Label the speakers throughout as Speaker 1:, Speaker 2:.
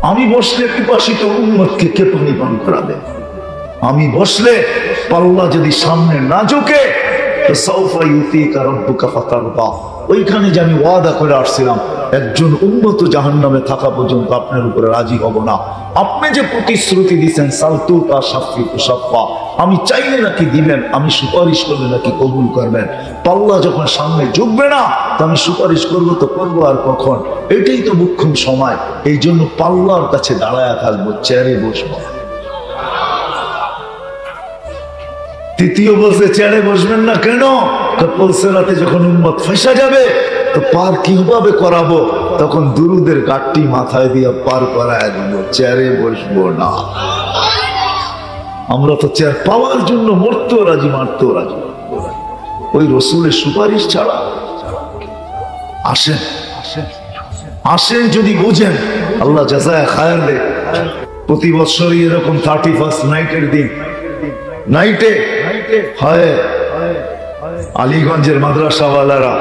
Speaker 1: আমি বসলে পিপাসিত উম্মতকে কে পানি পান করাবে? আমি বসলে পাল্লা যদি সামনে না ঝুঁকে তো সাউফা ইউতিকা রাব্বুকা ফাতারদা, ওইখানে যে আমি ওয়াদা করে আসছিলাম একজন উম্মত জাহান্নামে থাকা পর্যন্ত আপনার উপরে রাজি হব না। আপনি যে প্রতিশ্রুতি দিচ্ছেন সালতুকা শাফিকু শাফা, আমি চাইলে নাকি দিবেন, আমি সুপারিশ করলে নাকি কবুল করবেন। পাল্লা যখন সামনে ঝুঁকবে না তো আমি সুপারিশ করবো তো করবো আর কখন? এটাই তো মুখ্যম সময়। এই জন্য পাল্লার কাছে দাঁড়ায় থাকবো, চেয়ারে বসবো। তৃতীয় বলছে চেয়ারে বসবেন না কেন? বলছে রাতে যখন উম্মত ফেঁসা যাবে তো পার কিভাবে করাবো, তখন দুরুদের গাঠটি মাথায় দিয়ে পার করায় দেবো, চেয়ারে বসবো না। আমরা তো চেয়ার পাওয়ার জন্য মরতেও রাজি, মারতেও রাজি, ওই রসুলের সুপারিশ ছাড়া। আসেন আসেন, যদি বুঝেন আল্লাহ জাযায়ে খায়ের দেয়। প্রতি বছরই এরকম 31st নাইটের দিন নাইটে হয় আলীগঞ্জের মাদ্রাসাওয়ালারা,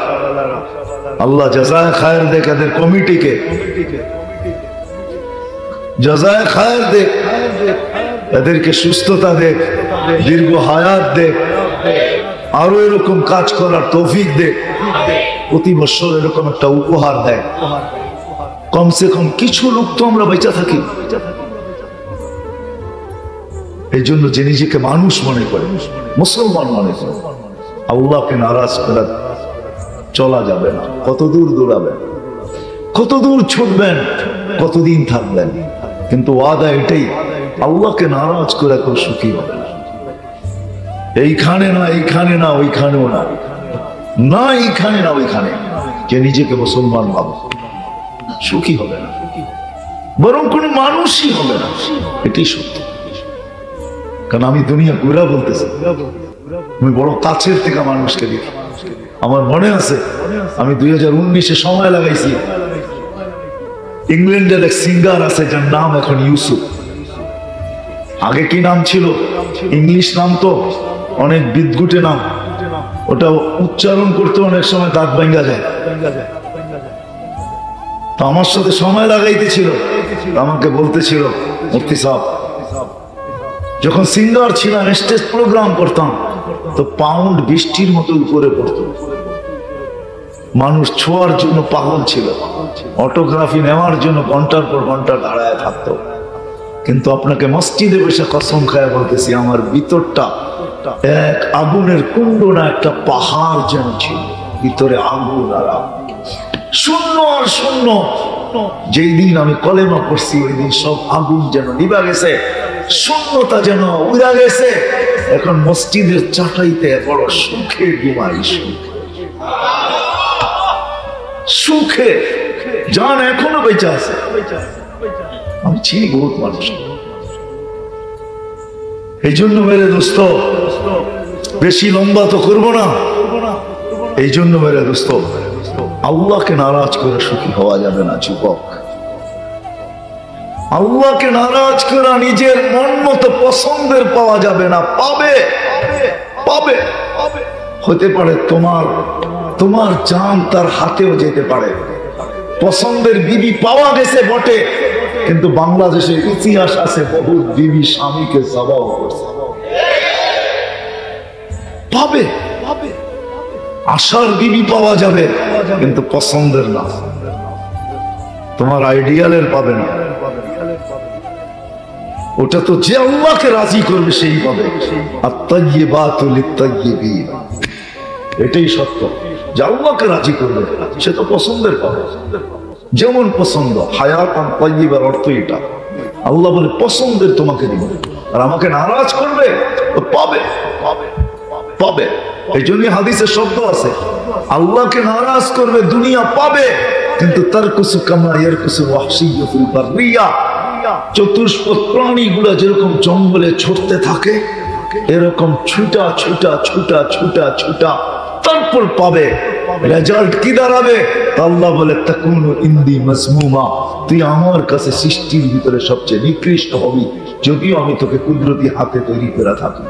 Speaker 1: আল্লাহ জাযায়ে খায়ের দেখ এদের কমিটিকে, জাযায়ে খায়ের দেখ এদেরকে, সুস্থতা দেখ, দীর্ঘ হায়াত দেখ, আরো এরকম কাজ করার তৌফিক দেখ। প্রতি বছর এরকম একটা উপহার দেয়, কমসে কম কিছু লোক তো আমরা বেঁচে থাকি। এই জন্য যে নিজেকে মানুষ মনে করে, মুসলমান মনে করে, আল্লাহকে নারাজ করে চলা যাবে না। কত দূর দৌড়াবেন, কত দূর ছুটবেন, কতদিন থাকবেন, কিন্তু ওয়াদা এটাই, আল্লাহকে নারাজ করে কেউ সুখী হবে না। এইখানে না, এইখানে না, ওইখানেও না, না এইখানে না ওইখানে, যে নিজেকে মুসলমান ভাবে সুখী হবে না, বরং কোন মানুষই হবে না। এটাই সত্য। কারণ আমি দুনিয়া ঘুরা বলতেছি, আমি বড় কাছের থেকে মানুষকে দেখি। আমার মনে আছে আমি 2019-এ সময় লাগাইছি, ইংল্যান্ডের এক সিঙ্গার আছে যার নাম এখন ইউসুফ। আগে কি নাম ছিল? ইংলিশ নাম তো অনেক বিদঘুটে নাম, ওটা উচ্চারণ করতে অনেক সময় দাঁত ভাঙা যায়। তো আমার সাথে সময় লাগাইতেছিল, আমাকে বলতেছিল মুফতি সাহেব, যখন সিঙ্গার ছিলাম স্টেজ প্রোগ্রাম করতাম তো পাউন্ড বৃষ্টির মতো উপরে পড়তো, মানুষ ছোঁয়ার জন্য পাগল ছিল, অটোগ্রাফি নেওয়ার জন্য ঘন্টার পর ঘন্টা দাঁড়ায় থাকতো। কিন্তু আপনাকে মসজিদে বসে কসম খায় বলতেছি, আমার ভিতরটা এক আগুনের কুণ্ড না, একটা পাহাড় যেন ছিল, ভিতরে আগুন আর আগুন, শূন্য আর শূন্য। যেই দিন আমি কলেমা পড়ছি ওই দিন সব আগুন যেন নিভা গেছে, শূন্যতা যেন উড়া গেছে। এখন মসজিদের চাটাইতে বড় সুখে ঘুমাই, সুখে জান এখনো বেঁচে আছে। আমি চিনি বহুত মানুষ। এই জন্য মেরে দোস্ত, বেশি লম্বা তো করবো না। এই জন্য মেরে দোস্ত, আল্লাহকে নারাজ করে সুখী হওয়া যাবে না যুবক। আল্লাহকে নারাজ করা নিজের মন মতো পছন্দের পাওয়া যাবে না। পাবে পাবে হতে পারে তোমার জান তার হাতেও যেতে পারে। পছন্দের বিবি পাওয়া গেছে বটে, কিন্তু বাংলাদেশের ইতিহাস আছে বহু বিবি স্বামীকে জবাব করছে। পাবে, আশার বিবি পাওয়া যাবে, কিন্তু পছন্দের না, তোমার আইডিয়ালের পাবে না। ওটা তো যে আল্লাহকে রাজি করবে সেই পাবে। আত-তাইয়্যিবাতু লিত-তাইয়্যিবিন, এটাই সত্য। যে আল্লাহকে রাজি করবে সে তো পছন্দের পাবে। যেমন পছন্দ, হায়াতান তাইয়্যিবার অর্থ এটা। আল্লাহ বলে পছন্দের তোমাকে দিব, আর আমাকে নারাজ করবে তো পাবে পাবে। এই জন্য হাদিসে শব্দ আছে, আল্লাহকে নারাজ করবে দুনিয়া পাবে, কিন্তু তারকুসু কামা ইয়ারকুসু ওয়াহশিয়্যু ফিল বাররিয়া, চতুষ্পদ প্রাণীগুলো যেরকম জঙ্গলে ছুটতে থাকে এরকম ছুটা ছুটা ছুটা ছুটা ছুটা তারপর পাবে। রেজাল্ট কি দাঁড়াবে? আল্লাহ বলে তাকুনু ইনদি মাসমুমা, তুই আমার কাছে সৃষ্টির ভিতরে সবচেয়ে নিকৃষ্ট হবি, যদিও আমি তোকে কুদরতি হাতে তৈরি করে থাকি।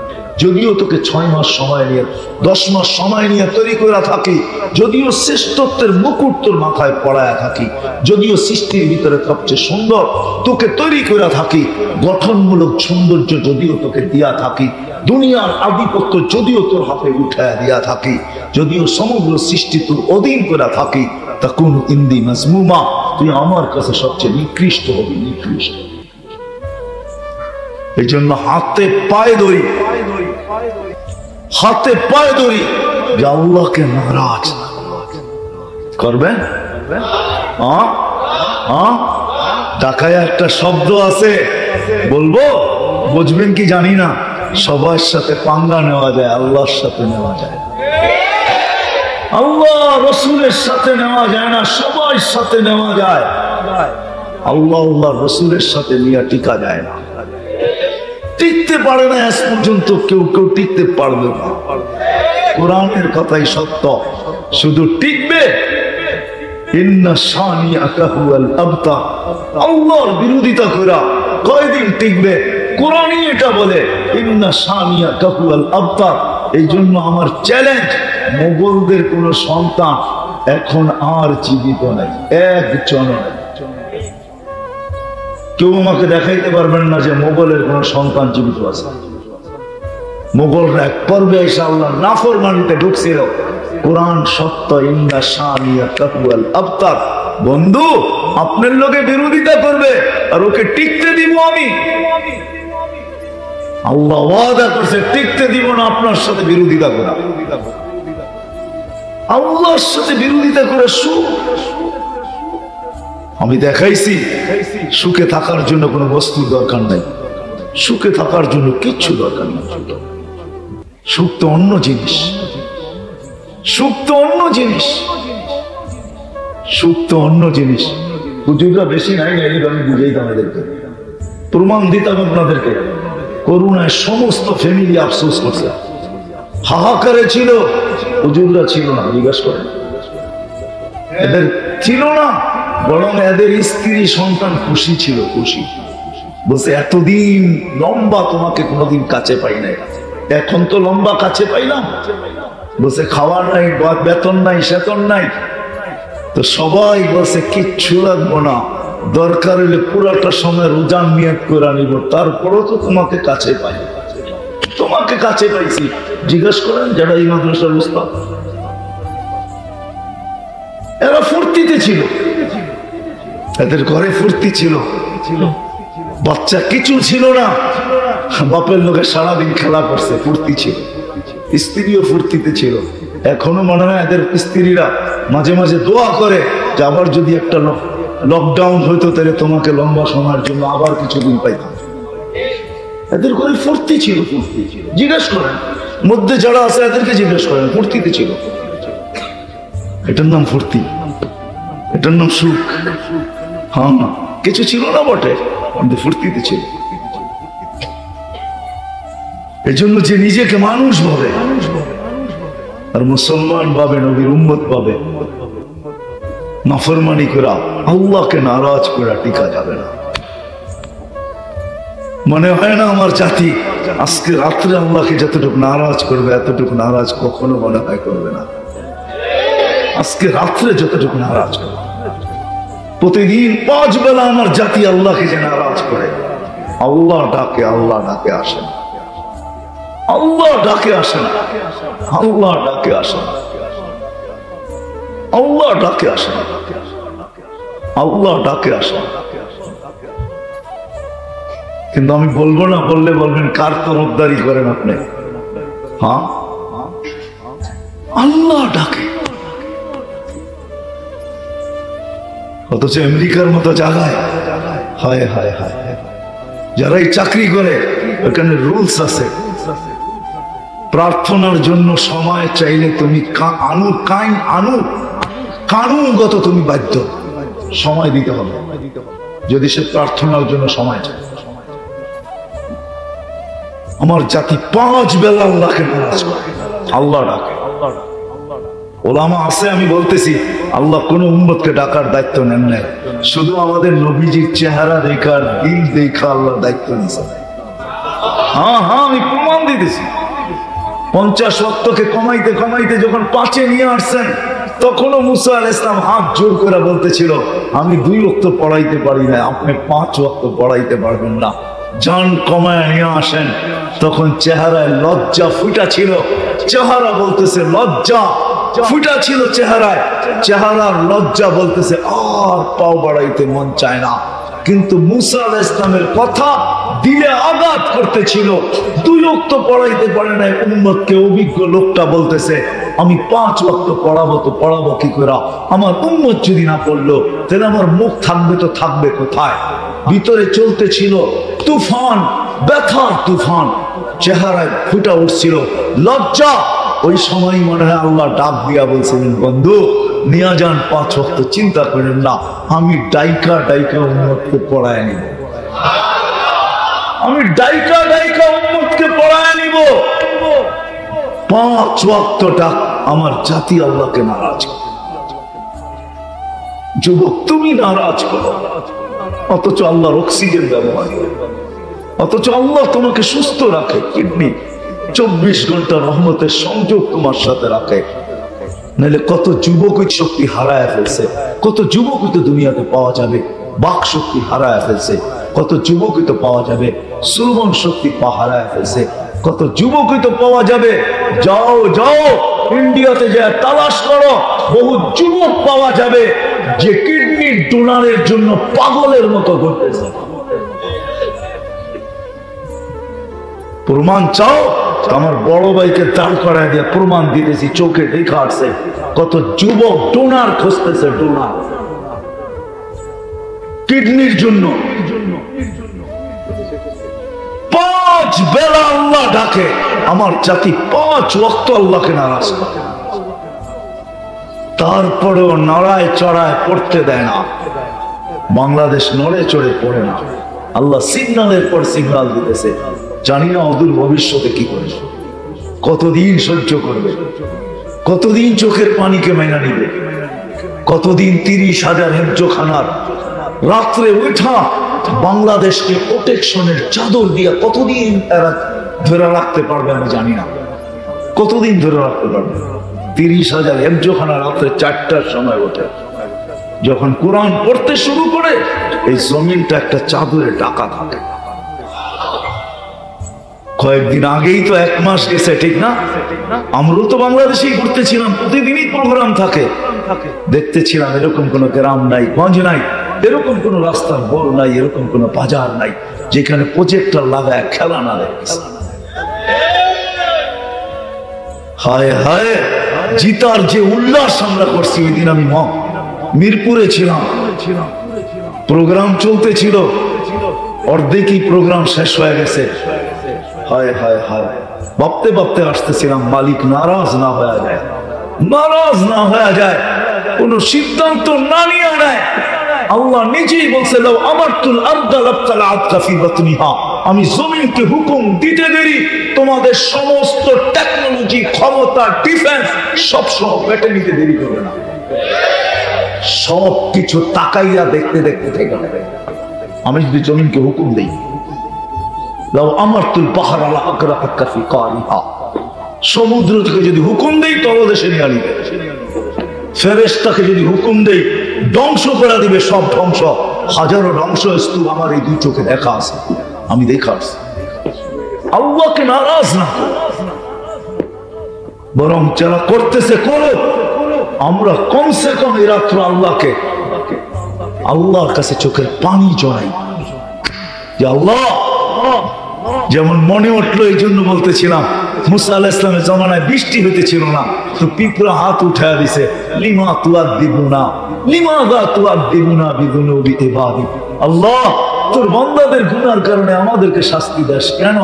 Speaker 1: যদিও তোকে 6 মাস সময় নিয়ে 10 মাস সময় নিয়ে তৈরি করে থাকি, যদিও শ্রেষ্ঠত্বের মুকুট তোর মাথায় পড়ায় থাকি, যদিও সৃষ্টির ভিতরে সবচেয়ে সুন্দর তোকে তৈরি করে থাকি, গঠনমূলক সৌন্দর্য যদিও তোকে দিয়া থাকি, দুনিয়ার আধিপত্য যদিও তোর হাতে উঠায় দিয়া থাকি, যদিও সমগ্র সৃষ্টি তোর অধীন করে থাকি, তাকুন ইন্দি মাজমুমা, তুই আমার কাছে সবচেয়ে নিকৃষ্ট হবি, নিকৃষ্ট। এই জন্য হাতে পায়ে ধরি, হাতে পায়ে ধরি যে আল্লাহকে নারাজ করবেন। ঢাকায় একটা শব্দ আছে, বলবো বুঝবেন কি জানি না, সবার সাথে পাঙ্গা নেওয়া যায়, আল্লাহর সাথে নেওয়া যায়। আল্লাহ রসুলের সাথে নেওয়া যায় না, সবার সাথে নেওয়া যায়। আল্লাহ আল্লাহ রসুলের সাথে নিয়ে টিকা যায় না, টিকতে পারে না। আজ পর্যন্ত কেউ কেউ টিকতে পারবে না। কোরআনের কথাই সত্য, শুধু টিকবে ইন্না শানিআকা হুয়াল আবতার। আল্লাহর বিরোধিতা করা কয়দিন টিকবে? কোরআনই এটা বলে, ইন্না শানিআকা হুয়াল আবতার। এই জন্য আমার চ্যালেঞ্জ, মোগলদের কোন সন্তান এখন আর জীবিত নাই, একজন নাই। কেউ আমাকে দেখাইতে পারবেন না যে মোগলের কোন সন্তান জীবিত আছে। মোগলরা এক পর্বে এসে আল্লাহ নাফরমানিতে ঢুকছিল। কোরআন সত্য, ইন্না শানিআকা হুয়াল আবতার। বন্ধু আপনার লোকে বিরোধিতা করবে আর ওকে টিকতে দিব আমি। আল্লাহ ওয়াদা করছে টিকতে দিব না আপনার সাথে বিরোধিতা করা। আল্লাহর সাথে বিরোধিতা করে সুখ আমি দেখাইছি। সুখে থাকার জন্য কোনো বস্তুর দরকার নাই, সুখে থাকার জন্য কিচ্ছু দরকার নেই। সুখ তো অন্য জিনিস, সুখ তো অন্য জিনিস, সুখ তো অন্য জিনিস। হুজুররা বেশি নাই, আমি বুঝাইতাম এদেরকে, প্রমাণ দিতাম আপনাদেরকে। করুণায় সমস্ত ফ্যামিলি আফসোস করছে, হাহাকারে ছিল। হুজুররা ছিল না, জিজ্ঞাসা করেন, এদের ছিল না, বরং এদের স্ত্রী সন্তান খুশি ছিল, খুশি। বলছে এতদিন লম্বা তোমাকে কোনোদিন কাছে পাই নাই, এখন তো লম্বা কাছে পাইলাম। বলছে খাওয়ার নাই, বেতন নাই, সেতন নাই, তো সবাই বলছে কিচ্ছু লাগবো না, দরকার হলে পুরাটা সময় রোজার নিয়ত করে নিব, তারপরও তো তোমাকে কাছে পাই, তোমাকে কাছে পাইছি। জিজ্ঞেস করেন যারা এই মাদ্রাসার উস্তাদ, এরা ফুর্তিতে ছিল, এদের ঘরে ফুর্তি ছিল, বাচ্চা কিছু ছিল না, বাপের লোকে সারাদিন খেলা করছে, ফুর্তি ছিল, স্ত্রীও ফুর্তিতে ছিল। এখনো মনে হয় এদের স্ত্রীরা মাঝে মাঝে দোয়া করে যে আবার যদি একটা লকডাউন হইতো তাহলে তোমাকে লম্বা সময়ের জন্য আবার কিছুদিন পাইতাম। এদের ঘরে ফুর্তি ছিল, ফুর্তি ছিল। জিজ্ঞেস করেন মধ্যে যারা আছে এদেরকে জিজ্ঞেস করেন, ফুর্তিতে ছিল। এটার নাম ফুর্তি, এটার নাম সুখ। হ্যাঁ কিছু ছিল না বটে, কিন্তু ফুর্তিতে ছিল। এজন্য যে নিজেকে মানুষ ভাবে আর মুসলমান ভাবে, নবীর উম্মত ভাবে, নাফরমানি করা, আল্লাহকে নারাজ করা টিকা যাবে না। মনে হয় না আমার জাতি আজকে রাত্রে আল্লাহকে যতটুকু নারাজ করবে এতটুকু নারাজ কখনো মনে হয় করবে না। আজকে রাত্রে যতটুকু নারাজ করবে, প্রতিদিন 5 বেলা আমার জাতি আল্লাহকে যে নারাজ করে, আল্লাহ ডাকে, আল্লাহ ডাকে আসেন, আল্লাহ ডাকে আসেন, আল্লাহ ডাকে আসেন, আল্লাহ ডাকে আসেন, আল্লাহ ডাকে আসেন। কিন্তু আমি বলবো না, বললে বলবেন কার তরফদারি করেন আপনি। হ্যাঁ আল্লাহ ডাকে, অথচ আমেরিকার মতো জায়গায় হায় হায় হায়, যারাই চাকরি করে ওখানে রুলস আছে, প্রার্থনার জন্য সময় চাইলে তুমি কানুনগত তুমি বাধ্য সময় দিতে হবে, যদি সে প্রার্থনার জন্য সময় চায়। আমার জাতি 5 বেলা আল্লাহকে নারাজ করে, আল্লাহ ডাকে। ওলামা আছে, আমি বলতেছি আল্লাহ কোন উম্মতকে ডাকার দায়িত্ব নেন নাই, শুধু আমাদের নবীজির চেহারা দেখার, দিল দেখা আল্লাহ দায়িত্ব নিয়েছে। হ্যাঁ হ্যাঁ আমি প্রমাণ দিতেছি, 50 ওয়াক্তকে কমাইতে কমাইতে যখন 5-এ নিয়ে আসছেন, তখনও মুসা আলাইহিস সালাম হাত জোর করে বলতেছিল, আমি 2 ওয়াক্ত পড়াইতে পারি না, আপনি 5 ওয়াক্ত পড়াইতে পারবেন না, জান কমায় নিয়ে আসেন। তখন চেহারায় লজ্জা ফুটা ছিল, চেহারা বলতেছে লজ্জা ফুটা ছিল চেহারায়, চেহারার লজ্জা বলতেছে আর পাও বাড়াইতে মন চায় না। কিন্তু মুসা আলাইহিস সালামের কথা দিলে আঘাত করতেছিল। 2 ওয়াক্ত পড়াইতে পারে না উম্মতকে। অভিজ্ঞ লোকটা বলতেছে, আমি 5 ওয়াক্ত পড়াবো, তো পড়াবো কি করে? আমার উম্মত যদি না পড়লো তাহলে আমার মুখ থাকবে তো থাকবে কোথায়? ভিতরে চলতেছিল তুফান, ব্যথার তুফান, চেহারায় ফুটা উঠছিল লজ্জা। ওই সময় মনে হয় আল্লাহ ডাক দিয়া বলছিলেন, বন্ধু নিয়ে যান 5 ওয়াক্ত, চিন্তা করেন না, আমি ডাইকা ডাইকা উম্মতকে পড়ায় নিব, আমি ডাইকা ডাইকা উম্মতকে পড়ায় নিব। 5 ওয়াক্তটা আমার জাতি আল্লাহকে নারাজ করে। যুবক তুমি নারাজ করো, অথচ আল্লাহর অক্সিজেন ব্যবহার করে, অথচ আল্লাহ তোমাকে সুস্থ রাখে, কিডনি 24 ঘন্টা রহমতের সংযোগ তোমার সাথে রাখে। নাহলে কত যুবকই শক্তি হারায় ফেলছে, কত যুবকই তো দুনিয়াতে পাওয়া যাবে বাক শক্তি হারায় ফেলছে, কত যুবকই তো পাওয়া যাবে শ্রবণ শক্তি হারায় ফেলছে, কত যুবকই তো পাওয়া যাবে। যাও যাও ইন্ডিয়াতে যায় তালাশ করো, বহু যুবক পাওয়া যাবে যে কিডনি ডোনারের জন্য পাগলের মতো ঘুরতেছে। প্রমাণ চাও? আমার বড় ভাইকে দাঁড় করায় দিয়ে প্রমাণ দিতেছি, চোখে দেখা আসছে কত যুবক ডোনার খুঁজতেছে, ডোনার কিডনির জন্য। 5 বেলা আল্লাহ ডাকে, আমার জাতি 5 ওয়াক্ত আল্লাহকে নারাজ করে, তারপরেও নড়ায় চড়ায় পড়তে দেয় না। বাংলাদেশ নড়ে চড়ে পড়ে না, আল্লাহ সিগন্যালের পর সিগন্যাল দিতেছে। জানি না অদূর ভবিষ্যতে কি করবে, কতদিন সহ্য করবে, কতদিন চোখের পানিকে মাইনা নিবে, কতদিন 30,000 হেফজোখানার রাত্রে উঠা বাংলাদেশকে প্রোটেকশনের চাদর দিয়ে কতদিন এরা ধরে রাখতে পারবে আমি জানি না, কতদিন ধরে রাখতে পারবে। 30,000 হেফজোখানা রাত্রে 4টার সময় ওঠে, যখন কোরআন পড়তে শুরু করে এই জমিনটা একটা চাদরে ঢাকা থাকে। কয়েকদিন আগেই তো 1 মাস গেছে, ঠিক না? আমরাও তো বাংলাদেশেই ঘুরতেছিলাম, প্রতিদিনই প্রোগ্রাম থাকে, দেখতেছিলাম এরকম কোন গ্রাম নাই, গঞ্জ নাই, এরকম কোন রাস্তার বড় নাই, এরকম কোন বাজার নাই যেখানে প্রজেক্টর লাগায় খেলা না দেখছে। হায় হায়, জিতার যে উল্লাস আমরা করছি, ওই দিন আমি মিরপুরে ছিলাম, প্রোগ্রাম চলতেছিল, অর্ধেকই প্রোগ্রাম শেষ হয়ে গেছে। হায় হায় হায়, ভাবতে ভাবতে আসতেছিলাম মালিক নারাজ না হয়ে যায়, নারাজ না হয়ে যায়, কোন সিদ্ধান্ত না নিয়ে নেয়। আল্লাহ নিজেই বলছে, লাউ আমারতুল আরদা লাবতালাআতকা ফি বাতনিহা, আমি জমিনকে হুকুম দিতে দেরি তোমাদের সমস্ত টেকনোলজি, ক্ষমতা, ডিফেন্স সব সহ পেটে নিতে দেরি করবে না। সব কিছু তাকাইয়া দেখতে দেখতে থেকে যাবে। আমি যদি জমিনকে হুকুম দেই, লাউ আমারতুল বাহরা লাআগরাকাকা ফি কারিহা, সমুদ্র থেকে যদি হুকুম দেই তলদেশে নিয়ে আনিবে, ফেরেশতাকে যদি হুকুম দেই ধ্বংস করে দিবে, সব ধ্বংস, হাজারো ধ্বংসস্তূপ আমার এই 2 চোখে দেখা আছে, আমি দেখা আসছি। আল্লাহকে নারাজ না, বরং যারা করতেছে করো, আমরা কমসে কম এই রাত্র আল্লাহকে, আল্লাহর কাছে চোখের পানি জড়াই যে আল্লাহ, যেমন মনে উঠলো এই জন্য বলতেছিলাম, মুসা আলাইহিস সালামের জামানায় বৃষ্টি হইতেছিল না, তো পিঁপড়া হাত উঠায় দিছে, লিমা তুআদ্দিবুনা লিমাযা তুআদ্দিবুনা বিযুনুবি ইবাদিক, আল্লাহ তোর বান্দাদের গুনার কারণে আমাদেরকে শাস্তি দাস কেন?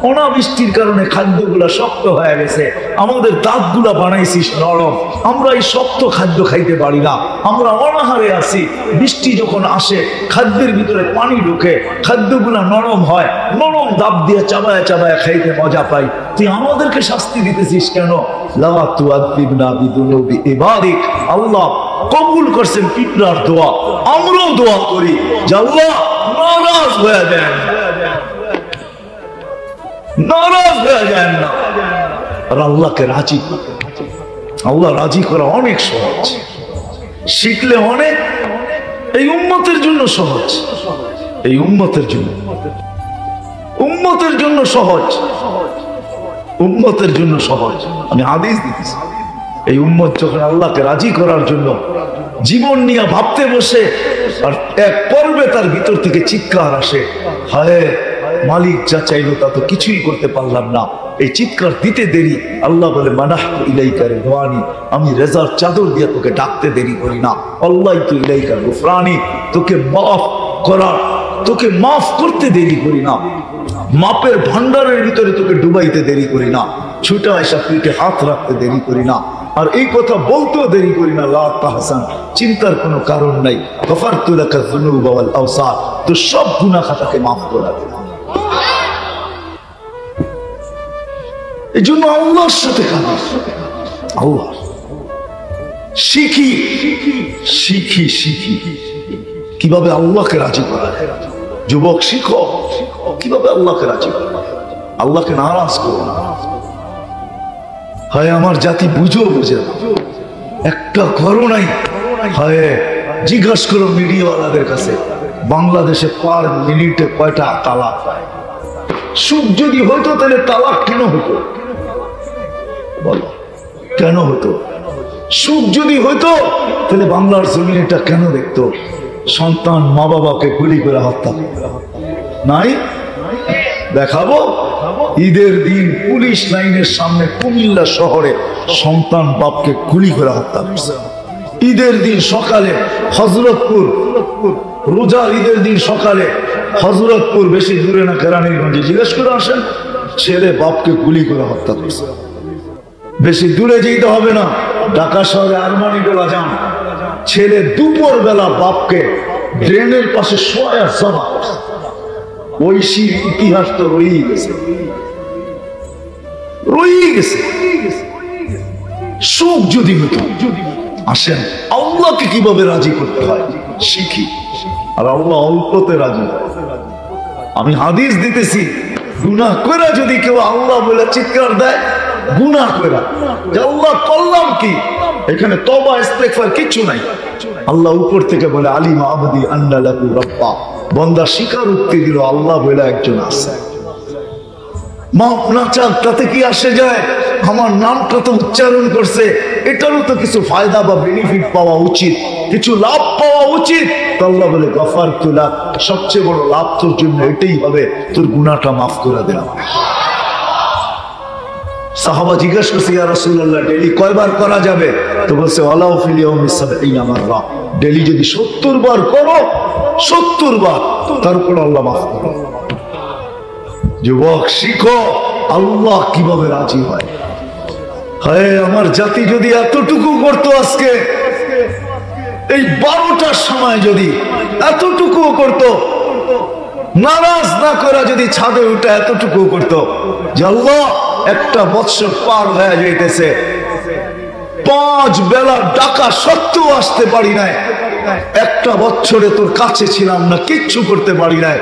Speaker 1: অনাবৃষ্টির কারণে খাদ্যগুলা শক্ত হয়ে গেছে, আমাদের দাঁতগুলা বানাইছিস নরম, আমরা এই শক্ত খাদ্য খাইতে পারি না, আমরা অনাহারে আছি। বৃষ্টি যখন আসে খাদ্যের ভিতরে পানি ঢুকে, খাদ্যগুলা নরম হয়, নরম দাঁত দিয়ে চাবায় চাবায় খাইতে মজা পাই, তুই আমাদেরকে শাস্তি দিতেছিস কেন? লা তুআদ্দিবনা বিযুনুবি ইবাদিক, আল্লাহ কবুল করছেন পিঁপড়ার দোয়া, আমরাও দোয়া করি যে আল্লাহ নারাজ হয়ে যায়, নারাজ হয়ে যায় না। আর আল্লাহকে রাজি করা। আল্লাহ রাজি করা অনেক সহজ, শিখলে অনেক। এই উম্মতের জন্য সহজ, এই উম্মতের জন্য, উম্মতের জন্য সহজ, উম্মতের জন্য সহজ। আমি হাদিস দিতেছি, এই উম্মত যখন আল্লাহকে রাজি করার জন্য জীবন নিয়ে ভাবতে বসে, আর এক পর্বে তার ভিতর থেকে চিৎকার আসে, হায় মালিক যা চাইলো তা তো কিছুই করতে পারলাম না। এই চিৎকার দিতে দেরি, আল্লাহ বলে মানাহতু ইলাইকা রিদওয়ানি, আমি রেজার চাদর দিয়ে তোকে ডাকতে দেরি করি না। আল্লাহ তো ইলাইকা গুফরানি, তোকে মাফ করার, তোকে মাফ করতে দেরি করি না। মাপের ভান্ডারের ভিতরে তোকে ডুবাইতে দেরি করি না। ছুটা এসা পিঠে হাত রাখতে দেরি করি না। আর এই কথা বলতেও দেরি করি না। লা তাহসান, চিন্তার কোনো কারণ নাই। গফারতু লাকা যুনুবা ওয়াল আওসার, তো সব গুনাহ খাতাকে মাফ করে দেব। এই জন্য আল্লাহর সাথে কাজ, আল্লাহ শিখি শিখি শিখি কিভাবে আল্লাহকে রাজি করা। যুবক শিখো কিভাবে আল্লাহকে রাজি করা, আল্লাহকে নারাজ করো না। হায় আমার জাতি বুঝো, বুঝে একটা করো নাই। হায় জিজ্ঞাসা করো মিডিয়াওয়ালাদের কাছে, বাংলাদেশে পার মিনিটে কয়টা তালাক হয়? সুখ যদি হইতো তাহলে তালাক কেন হতো? বলো কেন হতো? সুখ যদি হইতো তাহলে বাংলার জমিনটা কেন দেখতো? সন্তান মা বাবাকে গুলি করে হত্যা নাই? দেখাবো ঈদের দিন পুলিশ লাইনের সামনে কুমিল্লা শহরে সন্তান বাপকে গুলি করে হত্যা করছে। ঈদের দিন সকালে হযরতপুর, রোজার ঈদের দিন সকালে হযরতপুর, বেশি দূরে না কেরানীগঞ্জে, জিজ্ঞেস করে আসেন, ছেলে বাপকে গুলি করে হত্যা করছে। বেশি দূরে যেতে হবে না, ঢাকা শহরে আরমানি বেলা যান, ছেলে দুপুর বেলা বাপকে ড্রেনের পাশে শোয়া জমা করছে। ঐশীর ইতিহাস তো রয়েই গেছে, রয়েই গেছে। সুখ যদি হতো, আসেন আল্লাহকে কিভাবে রাজি করতে হয় শিখি। আর আল্লাহ অল্পতে রাজি হয়। আমি হাদিস দিতেছি, গুনাহ করে যদি কেউ আল্লাহ বলে চিৎকার দেয়, গুনাহ করে আল্লাহ করলাম কি, এখানে তওবা ইস্তেগফার কিছু নাই। আল্লাহ উপর থেকে বলে আলিমা আবদি আন্না লাহু রাব্বা, বান্দা স্বীকার উক্তি দিল আল্লাহ বলে একজন আছে। মাফ না চাক তাতে কি আসে যায়? আমার নামটা তো উচ্চারণ করছে, এটারও তো কিছু ফায়দা বা বেনিফিট পাওয়া উচিত, কিছু লাভ পাওয়া উচিত। আল্লাহ বলে গফারতু লাক, সবচেয়ে বড় লাভ তোর জন্য এটাই হবে, তোর গুনাহটা মাফ করে দিলাম। সাহাবা জিজ্ঞাসা করছে, ইয়া রাসূলুল্লাহ ডেইলি কয়বার করা যাবে? তো বলছে ওয়ালাউ ফিল ইয়াউমি ৭০ মাররা, ডেইলি যদি ৭০ বার করো, ৭০ বার, তারপর আল্লাহ মাফ করে। যুবক শিখো আল্লাহ কিভাবে রাজি হয়। হায় আমার জাতি যদি এতটুকু করতো, আজকে এই 12টার সময় যদি এতটুকু করতো, নারাজ না করা যদি ছাদে উঠে এতটুকু করতো যে আল্লাহ একটা বৎসর পার হয়ে যাইতেছে, 5 বেলা ডাকা সত্ত্বেও আসতে পারি নাই, একটা বছরে তোর কাছে ছিলাম না, কিচ্ছু করতে পারি নাই,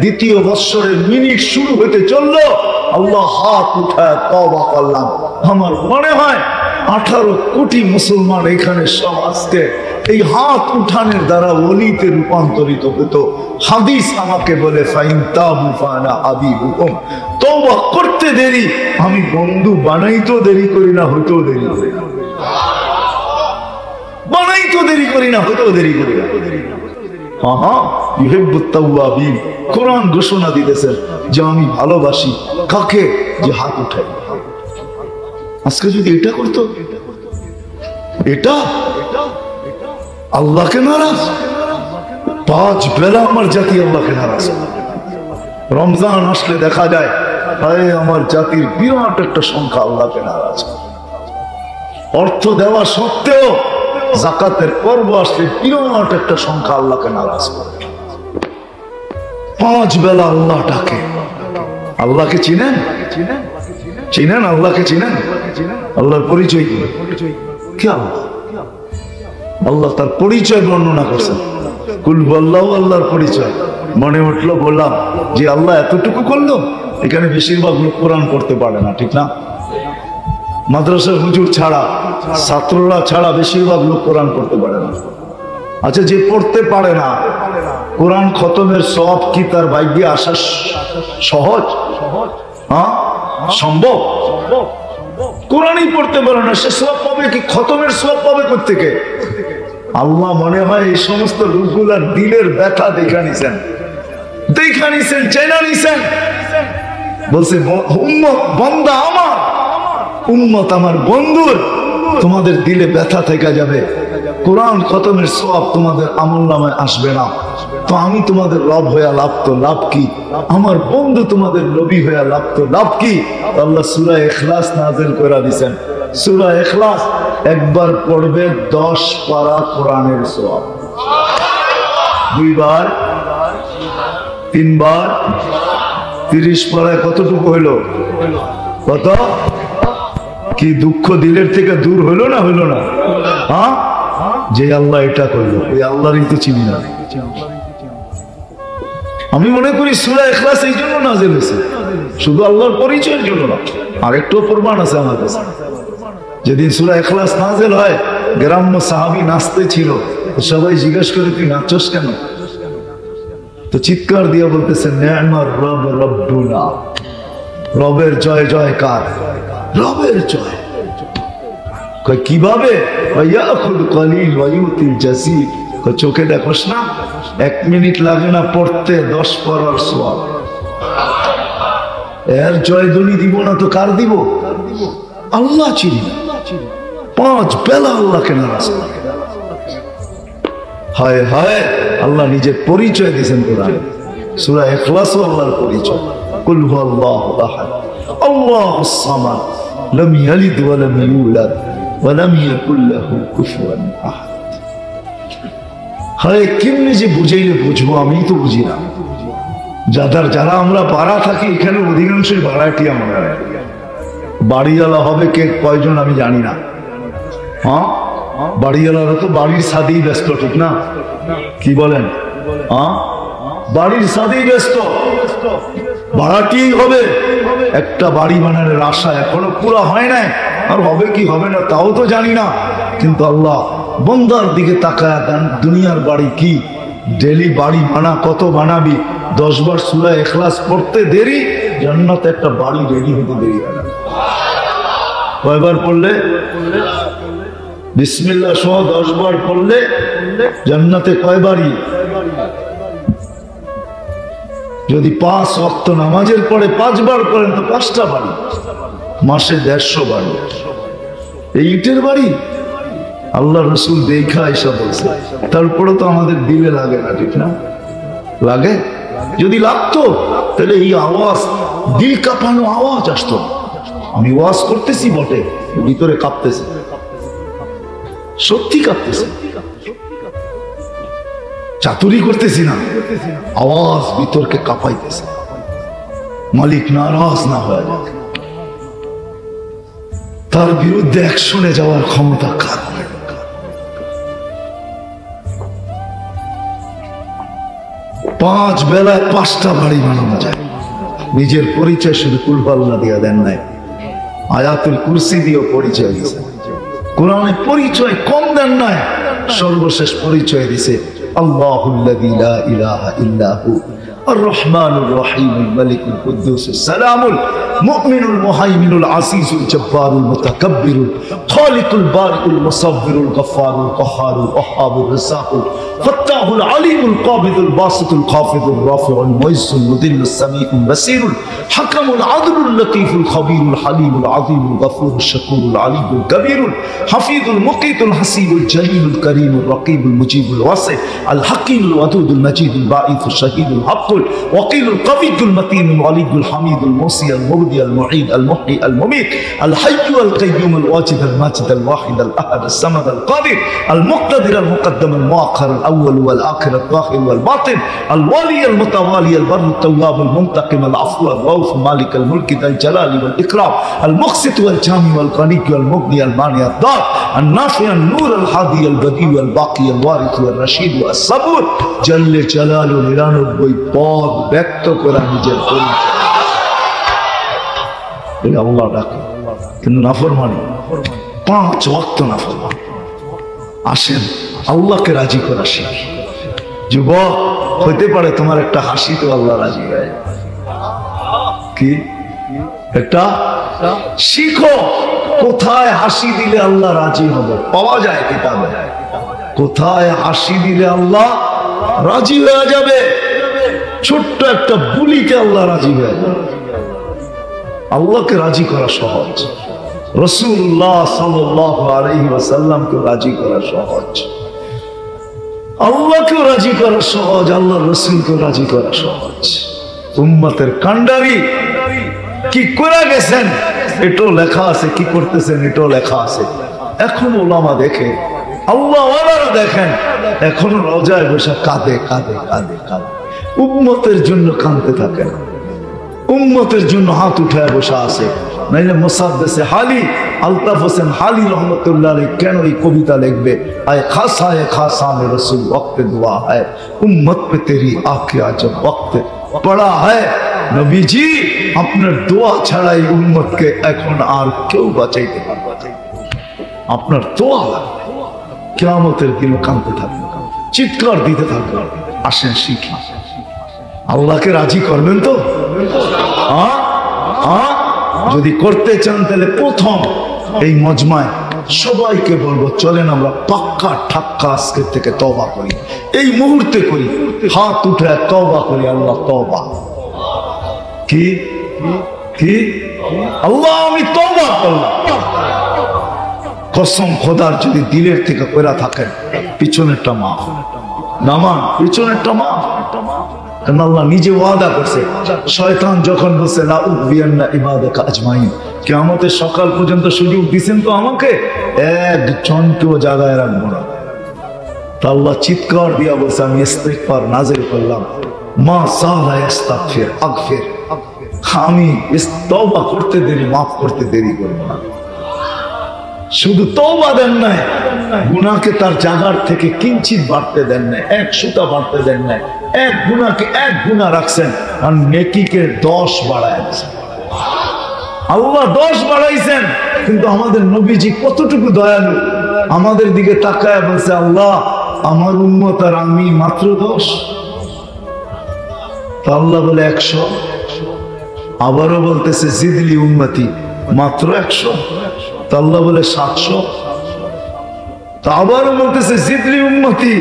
Speaker 1: দ্বিতীয় বৎসরের মিনিট শুরু হতে চললো, আল্লাহ হাত উঠায় তওবা করলাম। আমার মনে হয় 18 কোটি মুসলমান এখানে সব আজকে এই হাত উঠানের দ্বারা ওলিতে রূপান্তরিত হতো। হাদিস আমাকে বলে ফাইন তাবু ফানা হাবিবুহুম, তওবা করতে দেরি, আমি বন্ধু বানাইতেও দেরি করি না, হইতেও দেরি করি না, বানাইতেও দেরি করি না, হইতেও দেরি করি না। হ্যাঁ হ্যাঁ, ইউহিব্বুত তাওয়াবিন, কোরআন ঘোষণা দিতেছেন যে আমি ভালোবাসি কাকে? যে হাত উঠায়। আজকে যদি এটা করতো, এটা আল্লাহকে নারাজ, 5 বেলা আমার জাতি আল্লাহকে নারাজ। রমজান আসলে দেখা যায় আরে আমার জাতির বিরাট একটা সংখ্যা আল্লাহকে নারাজ। অর্থ দেওয়া সত্ত্বেও যাকাতের পর্ব আসলে বিরাট একটা সংখ্যা আল্লাহকে নারাজ করে। 5 বেলা আল্লাহ ডাকে। আল্লাহকে চিনেন? চিনেন আল্লাহকে? চিনেন আল্লাহর পরিচয় কি? কি আল্লাহ? আল্লাহ তার পরিচয় বর্ণনা করছেন। কুল বললাও আল্লাহর পরিচয় মনে উঠলো, বললাম যে আল্লাহ এতটুকু করলো। এখানে বেশিরভাগ লোক কোরআন পড়তে পারে না, ঠিক না? মাদ্রাসার হুজুর ছাড়া, ছাত্ররা ছাড়া বেশিরভাগ লোক কোরআন পড়তে পারে না। আচ্ছা, যে পড়তে পারে না, কোরআন খতমের সওয়াব কি তার ভাগ্যে আসা সহজ? হ্যাঁ, সম্ভব? কোরআনই পড়তে পারে না, সে সওয়াব পাবে কি? খতমের সওয়াব পাবে কোত্থেকে? আল্লাহ মনে হয় এই সমস্ত লোকগুলার দিলের ব্যথা দেখা নিছেন, চেনা নিছেন। বলছে উম্মত বান্দা আমার, উম্মত আমার বন্ধুর, তোমাদের দিলে ব্যথা থেকে যাবে, কোরআন খতমের সওয়াব তোমাদের আমলনামায় আসবে না। তো আমি তোমাদের রব হইয়া লাভ তো লাভ কি? আমার বন্ধু তোমাদের নবী হইয়া লাভ তো লাভ কি? আল্লাহ সূরা ইখলাস নাযিল করে দিয়েছেন। সূরা ইখলাস একবার পড়বে 10 পারা কোরআনের সওয়াব, 2 বার, 3 বার, 30 পারায় কতটুকু হইলো? কত? কি দুঃখ দিলের থেকে দূর হইলো না? হইলো না? হ্যাঁ, যে আল্লাহ এটা করলো, ওই আল্লাহরই তো চিনি না। আমি মনে করি সূরা ইখলাস এই জন্য নাযিল হয়েছে, শুধু আল্লাহর পরিচয়ের জন্য না। আরেকটু প্রমাণ আছে আমার কাছে। যেদিন সূরা ইখলাস নাযিল হয়, গ্রাম্য সাহাবী নাচতে ছিল, সবাই জিজ্ঞেস করে তুই নাচছ কেন? তো চিৎকার দিয়ে বলতেছে নি'মার রব রব্বুনা, রবের জয় জয়কার, রবের জয়। কিভাবে? চোখে দেখোস না, 1 মিনিট লাগে না পড়তে 10 পারার সওয়াব। এর জয়ধ্বনি দিব না তো কার দিব? আল্লাহ চিনি না, 5 বেলা আল্লাহকে নারাজ। হায় হায়, আল্লাহ নিজের পরিচয় দিয়েছেন কোরআনে। সূরা ইখলাসও আল্লাহর পরিচয়। কুল হুয়াল্লাহু আহাদ, আল্লাহুস সামাদ, লাম ইয়ালিদ ওয়া লাম ইউলাদ ওয়া লাম ইয়াকুল লাহু কুফুয়ান আহাদ। হায়, কেমনে যে বুঝাইলে বুঝবো, আমি তো বুঝি না। যারা আমরা ভাড়া থাকি, এখানে অধিকাংশই ভাড়াটিয়া মনে হয়। বাড়িওয়ালা হবে কে কয়জন আমি জানি না। হ্যাঁ, বাড়িওয়ালারা তো বাড়ির ছাদেই ব্যস্ত, ঠিক না? কি বলেন? হ্যাঁ, বাড়ির ছাদেই ব্যস্ত। ভাড়াটিই হবে। একটা বাড়ি বানানোর আশা এখনো পুরা হয় না, আর হবে কি হবে না তাও তো জানি না। কিন্তু আল্লাহ বন্দার দিকে তাকায় দেন, দুনিয়ার বাড়ি কি? ডেলি বাড়ি বানা, কত বানাবি? 10 বার সূরা ইখলাস পড়তে দেরি, জান্নাতে একটা বাড়ি রেডি হতে দেরি হয় না। কয়বার পড়লে? বিসমিল্লাহ সহ 10 বার পড়লে জান্নাতে কয় বাড়ি? যদি 5 ওয়াক্ত নামাজের পরে 5 বার করেন তো 5টা বাড়ি, মাসে 150 বাড়ি। এই ইটের বাড়ি আল্লাহ রসুল দেখা এসব বলছে। তারপরে তো আমাদের দিলে লাগে না, ঠিক না? লাগে? যদি লাগতো তাহলে এই আওয়াজ, দিল কাঁপানো আওয়াজ আসতো। আমি ওয়াজ করতেছি বটে, ভিতরে কাঁপতেছে, সত্যি কাঁপতেছে, চাতুরি করতেছি না, আওয়াজ ভিতরকে কাঁপাইতেছে। মালিক নারাজ না হয়, তার বিরুদ্ধে অ্যাকশনে যাওয়ার ক্ষমতা কার? 5 বেলায় 5টা বাড়ি বানানো যায়। নিজের পরিচয় শুধু কুলবাল্লা দিয়া দেন নাই, আয়াতুল কুরসি দিয়েও পরিচয় দিয়েছে। কোরআনে পরিচয় কম দেন নাই, সর্বশেষ পরিচয় দিছে আল্লাহুল্লাযী লা ইলাহা ইল্লা হু الرحمن الرحيم الملك القدوس السلام المؤمن المهيمن العزيز الجبار المتكبر خالق البارئ المصور الغفار القهار الوهاب الرزاق الفتاح العليم القابض الباسط الخافض الرافع المعز المذل السميع البصير الحكم العدل اللطيف الخبير الحليم العظيم الغفور الشكور العليم الكبير الحفيظ المقيت الحسيب الجليل الكريم الرقيب المجيب الواسع الحكيم الودود المجيد الباعث الشهيد الحق الوكيل القوي المتين الولي الحميد الموصي المبدي المعيد المحيي المميت الحي القيوم الواجد الماجد الواحد الاحد الصمد القادر المقتدر المقدم المؤخر الاول والاخر الظاهر والباطن الوالي المتوالي البر التواب المنتقم العفو الرؤوف مالك الملك ذا الجلال والاكرام المقسط والجامع والغني والمغني المانع الضار النافع النور الهادي البديع الباقي الوارث والرشيد والصبور جل جلاله 99 পদ ব্যক্ত করা নিজের পরিচয়। আল্লাহ ডাকে, কিন্তু নাফরমানি, 5 ওয়াক্ত নাফরমানি। আসেন আল্লাহকে রাজি করা শিখি। যুবক, হইতে পারে তোমার একটা হাসি তো আল্লাহ রাজি হয়। কি একটা শিখো, কোথায় হাসি দিলে আল্লাহ রাজি হবে, পাওয়া যায় কিতাবে। কোথায় হাসি দিলে আল্লাহ রাজি হয়ে যাবে, ছোট্ট একটা বুলিকে আল্লাহ রাজি হয়ে যাবে। আল্লাহকে রাজি করা সহজ, রাসূলুল্লাহ সাল্লাল্লাহু আলাইহি ওয়াসাল্লামকে রাজি করা সহজ, আল্লাহকেও রাজি করা সহজ, আল্লাহর রাসূলকেও রাজি করা সহজ। উম্মতের কান্ডারি কি করে গেছেন এটাও লেখা আছে, কি করতেছেন এটাও লেখা আছে। এখন ওলামা দেখে, আল্লাহ ওয়ালারা দেখেন, এখনো রোজায় বসে কাঁদে কাঁদে কাঁদে কাঁদে, উম্মতের জন্য কাঁদতে থাকেন, উম্মতের জন্য হাত উঠায় বসে আছে। নাইলে মুসাদ্দেসে হালি আলতাফ হোসেন হালি রহমতুল্লাহ আলাইহি কেন এই কবিতা লিখবে, আয় খাসা মে রসুল ওয়াক্তে দুয়া है উম্মত पे तेरी आके जब वक्त पड़ा है নবীজি, আপনার দোয়া ছাড়া এই উম্মতকে এখন আর কেউ বাঁচাইতে পারবে না। আপনার দোয়া কিয়ামতের দিন কাঁদতে থাকবে, চিৎকার দিতে থাকবে। আসেন শিখি, আল্লাহকে রাজি করবেন তো? যদি করতে চান তাহলে প্রথম এই মজমায় সবাইকে বলবো, চলেন আমরা পাক্কা ঠাক্কা আজকের থেকে তওবা করি, এই মুহূর্তে করি, হাত উঠে তওবা করি। আল্লাহ তওবা কি কি আল্লাহ আমি তওবা করলাম। কসম খোদার যদি দিলের থেকে কইরা থাকেন, পিছনেরটা মাফ, নামান পিছনেরটা মাফ। কারণ আল্লাহ নিজে ওয়াদা করছে, শয়তান যখন বলছে লা উযবিয়ান্না ইবাদাকা আজমাইন, কিয়ামতের সকাল পর্যন্ত সুযোগ দিবেন তো আমাকে, একজনকেও জায়গায় রাখবো না। তা আল্লাহ চিৎকার দিয়া বলছে, আমি ইস্তিগফার নাযিল করলাম, মা সালা ইস্তাগফির আগফির, আমি তওবা করতে দেরি, মাফ করতে দেরি করব না। শুধু তওবা দেন নাই, গুনাহকে তার জায়গার থেকে কিঞ্চিত বাড়তে দেন নাই, 1 সুতা বাড়তে দেন নাই। এক গুনাহকে 1 গুনাহ রাখছেন, আর নেকিকে 10 বাড়াইছেন। আল্লাহ 10 বাড়াইছেন, কিন্তু আমাদের নবীজি কতটুকু দয়ালু, আমাদের দিকে তাকায় বলছে, আল্লাহ আমার উম্মত আর আমি মাত্র 10। তা আল্লাহ বলে 100, আবারও বলতেছে জিদলি উম্মতি, মাত্র 100। তা আল্লাহ বলে 700, তা আবারও বলতেছে জিদলি উম্মতি।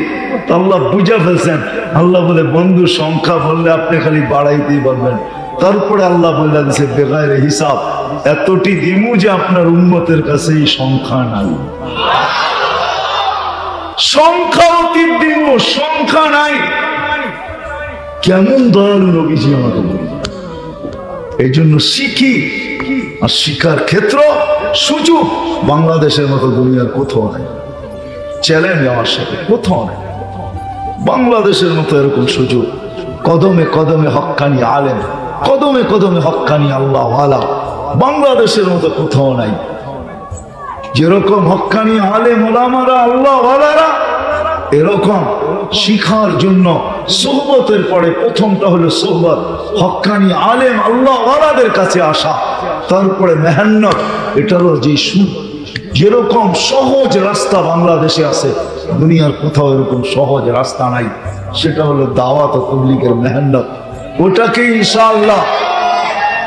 Speaker 1: তা আল্লাহ বুঝা ফেলছেন, আল্লাহ বলে বন্ধু সংখ্যা বললে আপনি খালি বাড়াইতেই পারবেন। তারপরে আল্লাহ বলে দিচ্ছে বেগায়ের হিসাব, এতটি দিমু যে আপনার উম্মতের কাছে এই সংখ্যা নাই, সংখ্যা অতি দিমু, সংখ্যা নাই। কেমন দয়ালু নবীজি আমাকে বলুন। এই জন্য শিখি, আর শিখার ক্ষেত্র সুযোগ বাংলাদেশের মতো দুনিয়ার কোথাও নাই। চ্যালেঞ্জ আমার সাথে, কোথাও নাই বাংলাদেশের মতো এরকম সুযোগ। কদমে কদমে হক্কানি আলেম, কদমে কদমে হক্কানি আল্লাহ ওয়ালা, বাংলাদেশের মতো কোথাও নাই। যেরকম হক্কানি আলেম ওলামারা আল্লাহ ওয়ালারা, এরকম শিখার জন্য সোহবতের পরে প্রথমটা হলো সোহবত, হক্কানি আলেম আল্লাহ ওয়ালাদের কাছে আসা, তারপরে মেহনত। এটারও যে যেরকম সহজ রাস্তা বাংলাদেশে আছে, দুনিয়ার কোথাও এরকম সহজ রাস্তা নাই, সেটা হলো দাওয়াত ও তাবলীগের মেহনত। ওটাকে ইনশাআল্লাহ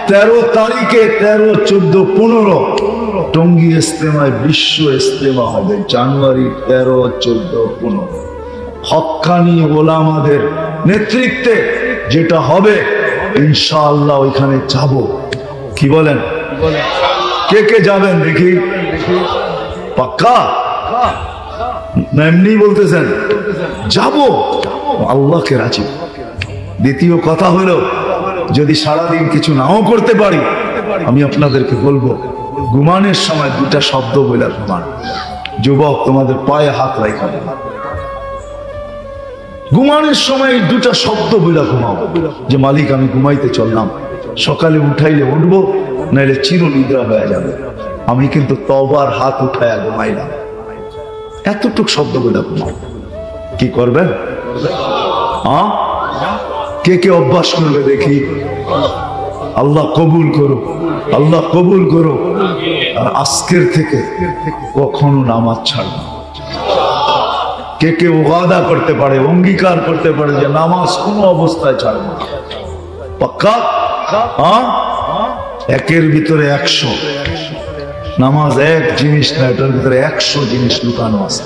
Speaker 1: 13 তারিখে 13, 14, 15 টঙ্গী ইজতেমায় বিশ্ব ইজতেমা হবে, জানুয়ারি 13, 14, 15 হক্কানি ওলামাদের নেতৃত্বে যেটা হবে ইনশাআল্লাহ। ওইখানে যাব, কি বলেন? কে কে যাবেন দেখি? পাক্কা না এমনি বলতেছেন? যাব, আল্লাহকে রাজি। দ্বিতীয় কথা হলো, যদি সারাদিন কিছু নাও করতে পারি, আমি আপনাদেরকে বলবো ঘুমানোর সময় 2টা শব্দ বলে ঘুমান। যুবক, তোমাদের পায়ে হাত রাখা, ঘুমানোর সময় 2টা শব্দ বলে ঘুমাও, যে মালিক আমি ঘুমাইতে চললাম, সকালে উঠাইলে উঠবো, নাইলে চিরনিদ্রা হয়ে যাবে, আমি কিন্তু তওবার হাত উঠায়া ঘুমাইলাম। এতটুক শব্দ বলে ঘুমাও। কি করবেন? কে কে অভ্যাস করবে দেখি? আল্লাহ কবুল করো, আল্লাহ কবুল করো। আর আজকের থেকে কখনো নামাজ ছাড়বে না। কে কে ওয়াদা করতে পারে, অঙ্গীকার করতে পারে যে নামাজ কোনো অবস্থায় ছাড়বে না? পাক্কা? হ্যাঁ, একের ভিতরে 100। নামাজ এক জিনিস না, এটার ভিতরে 100 জিনিস লুকানো আছে।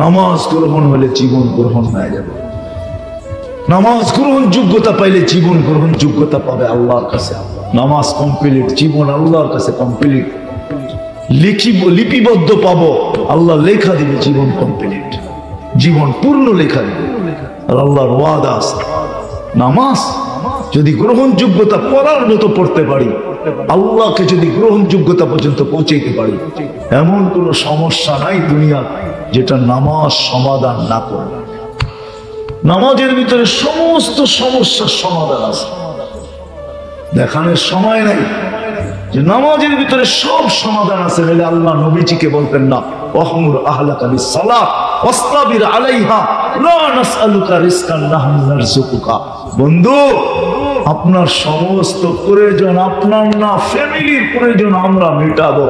Speaker 1: নামাজ গ্রহণ হলে জীবন গ্রহণ হয়ে যাবে। নামাজ গ্রহণ যোগ্যতা পাইলে জীবন গ্রহণ যোগ্যতা পাবে আল্লাহর কাছে। নামাজ কমপ্লিট, জীবন আল্লাহর কাছে কমপ্লিট। লিপিবদ্ধ পাবো, আল্লাহ লেখা দিবে জীবন কমপ্লিট, জীবন পূর্ণ লেখা দিবে। আর আল্লাহর ওয়াদা আছে, নামাজ যদি গ্রহণযোগ্যতা পড়ার মতো পড়তে পারি, আল্লাহকে যদি গ্রহণযোগ্যতা পর্যন্ত পৌঁছাইতে পারি, এমন কোন সমস্যা নাই দুনিয়া যেটা নামাজ সমাধান না করে। নামাজের ভিতরে সমস্ত সমস্যার সমাধান আছে। দেখানোর সময় নাই যে নামাজের ভিতরে সব সমাধান আছে। বলে আল্লাহ নবীজিকে বলতেন না, ওয়াহমুর আহলাকা বিসসালাহ ওয়াসতাবির আলাইহা লা নাসআলুকা রিজকান নাহনু নারযুকুকা। বন্ধু, আপনার সমস্ত প্রয়োজন আপনার না, ফ্যামিলির প্রয়োজন আমরা মেটাবো।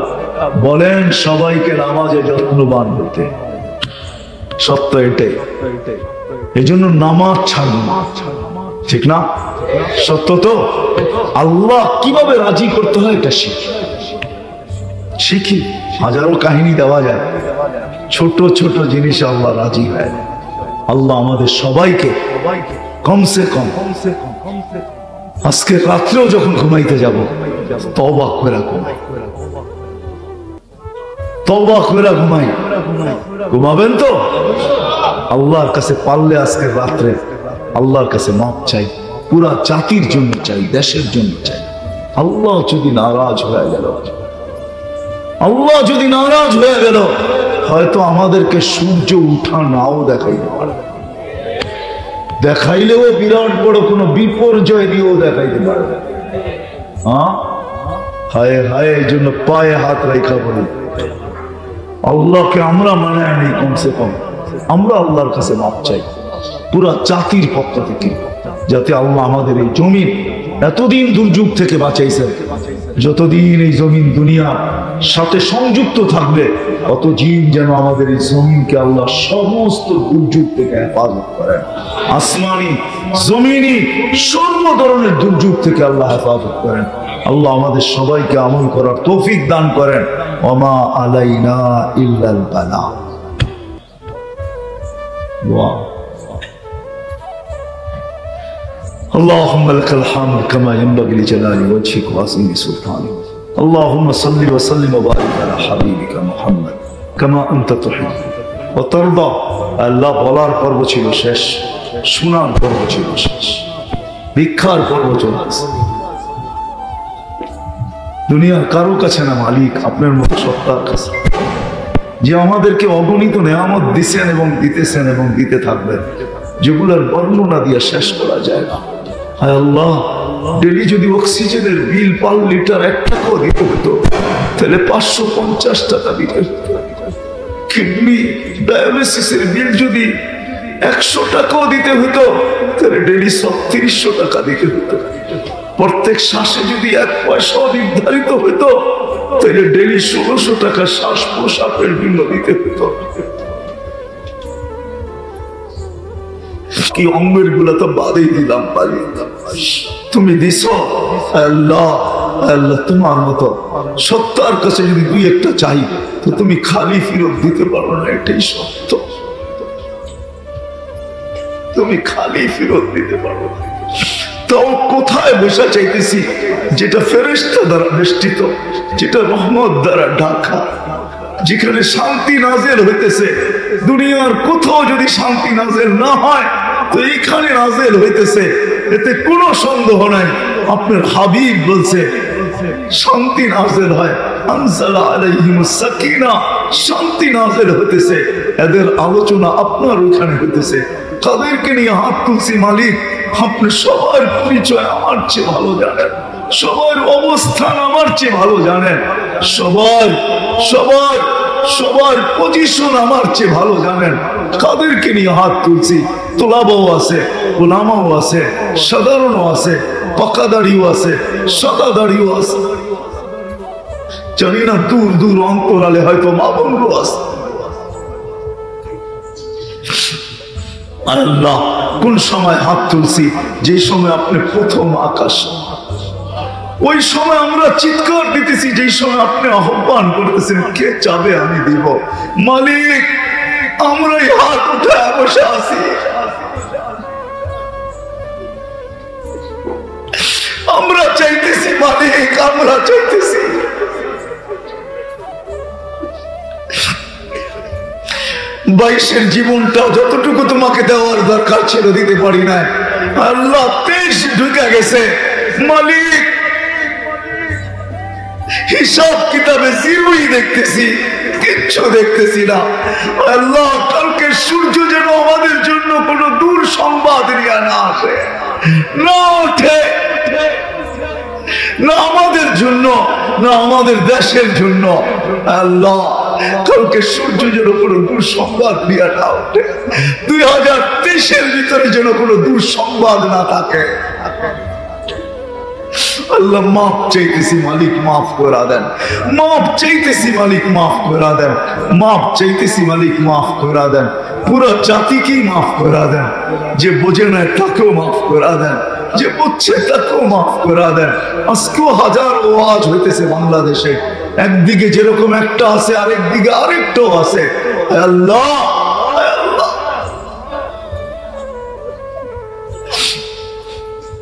Speaker 1: বলেন সবাইকে নামাজে যত্নবান হতে। সত্য এটাই। এই জন্য নামাজ ছাড়বো না, ঠিক না? সত্য তো? আল্লাহ কিভাবে রাজি করতে হয় এটা শিখি। হাজারো কাহিনী দেওয়া যায়, ছোট ছোট জিনিস আল্লাহ রাজি হয়। আল্লাহ আমাদের সবাইকে কমসে কম আজকে রাত্রেও যখন ঘুমাইতে যাব, তওবা করে ঘুমাই, তওবা করে ঘুমাই। ঘুমাবেন তো? আল্লাহর কাছে পারলে আজকে রাত্রে আল্লাহর কাছে মাপ চাই, পুরা জাতির জন্য চাই, দেশের জন্য চাই। আল্লাহ যদি নারাজ হয়ে গেল, আল্লাহ যদি নারাজ হয়ে গেল, হয়তো আমাদেরকে সূর্য উঠা নাও দেখাইতে পারে। দেখাইলেও বিরাট বড় কোন বিপর্যয় দিয়েও দেখাইতে পারবে। হ্যাঁ, হায় হায়। এই জন্য পায়ে হাত রেখা বলি, আল্লাহকে আমরা মানে আনি, কমসে কম আমরা আল্লাহর কাছে মাপ চাই পুরা জাতির পক্ষ থেকে, যাতে আল্লাহ আমাদের এই জমিন এতদিন দুর্যোগ থেকে বাঁচাইছেন। যতদিন এই জমিন দুনিয়ার সাথে সংযুক্ত থাকবে, ততদিন যেন আমাদের এই জমিনকে আল্লাহ সমস্ত দুর্যোগ থেকে হেফাজত করেন। আসমানি, জমিনি, সর্ব ধরনের দুর্যোগ থেকে আল্লাহ হেফাজত করেন। আল্লাহ আমাদের সবাইকে আমল করার তৌফিক দান করেন। ওমা আলাইনা ইল্লাল বালাগ। اللهم لك الحمد كما ينبغي لجلال وجهك وعظيم سلطانك. اللهم صل وسلم وبارك على حبيبك محمد كما انت تحب وترضى. আল্লাহ বলার পর্ব ছিল শেষ, শোনার পর্ব ছিল শেষ, ভিক্ষার পর্ব চলছে। দুনিয়ার কারো কাছে না মালিক, আপনার মতো সত্তার কাছে, যে আমাদেরকে অগণিত নেয়ামত দিচ্ছেন এবং দিতেছেন এবং দিতে থাকবেন, যেগুলোর বর্ণনা দিয়ে শেষ করা যায় না। হায় আল্লাহ, ডেলি যদি অক্সিজেনের বিল পার লিটার 1 টাকাও দিতে হতো, তাহলে 550 টাকা দিতে হতো। কিডনি ডায়ালিসিসের বিল যদি 100 টাকাও দিতে হতো, তাহলে ডেলি 300 টাকা দিতে হতো। প্রত্যেক শ্বাসে যদি 1 পয়সাও নির্ধারিত হতো, তাহলে ডেলি 1600 টাকা শ্বাস প্রশ্বাসের জন্য দিতে হতো। কি অঙ্গের গুলা তো বাদেই দিলাম, তুমি দিছ। আল্লাহ, আল্লাহ তোমার মতো সত্তার কাছে যদি 2-1টা চাই, তো তুমি খালি ফেরত দিতে পারো না, এটাই সত্য। তুমি খালি ফেরত দিতে পারো না। তাও কোথায় বসা চাইতেছি, যেটা ফেরেশতা দ্বারা বেষ্টিত, যেটা রহমত দ্বারা ঢাকা, যেখানে শান্তি নাযিল হইতেছে। দুনিয়ার কোথাও যদি শান্তি নাযিল না হয়, তো এইখানে নাযিল হইতেছে, এতে কোনো সন্দেহ নাই। আপনার হাবিব বলছে শান্তি নাযিল হয়, আনজালা আলাইহিমুস সাকিনাহ, শান্তি নাযিল হইতেছে। এদের আলোচনা আপনার ওখানে হইতেছে। তাদেরকে নিয়ে হাত তুলছি, মালিক আপনি সবার পরিচয় আমার চেয়ে ভালো জানেন, সবার অবস্থান আমার চেয়ে ভালো জানেন, সবার সবার সবার পজিশন আমার চেয়ে ভালো জানেন। কাদেরকে নিয়ে হাত তুলছি? তোলাবাও আছে, ওলামাও আছে, সাধারণও আছে, পাকা দাড়িও আছে, সাদা দাড়িও আছে, জানি না দূর দূর অন্তরালে হয়তো মা বোনও আছে। আল্লাহ, কোন সময় হাত তুলছি? যে সময় আপনি প্রথম আকাশ, ওই সময় আমরা চিৎকার দিতেছি, যেই সময় আপনি আহ্বান করতেছেন, কে চাবে আমি দিব। মালিক, আমরাই হাত উঠায় বসে আছি, আমরা চাইতেছি মালিক, আমরা চাইতেছি। বাইশের জীবনটা যতটুকু তোমাকে দেওয়ার দরকার ছিল দিতে পারি না। আল্লাহ, 23 ঢুকে গেছে। মালিক, হিসাব কিতাবে জিরোই দেখতেছি, কিচ্ছু দেখতেছি না। আল্লাহ, কালকে সূর্য যেন আমাদের জন্য কোনো দূর সংবাদ নিয়ে না আসে, না ওঠে, না আমাদের জন্য, না আমাদের দেশের জন্য। আল্লাহ, কালকে সূর্য যেন কোনো দূর সংবাদ নিয়ে না ওঠে, 2023-এর ভিতরে যেন কোনো দূর সংবাদ না থাকে। আল্লাহ, মাফ চাইতেছি মালিক, মাফ করা দেন। মাফ চাইতেছি মালিক, মাফ করা দেন। মাফ চাইতেছি মালিক, মাফ করা দেন। পুরো জাতিকেই মাফ করা দেন। যে বোঝে না তাকেও মাফ করা দেন, যে বুঝছে তাকেও মাফ করা দেন। আজকেও হাজার ওয়াজ হইতেছে বাংলাদেশে, একদিকে যেরকম একটা আছে, আরেকদিকে আরেকটাও আছে। আল্লাহ,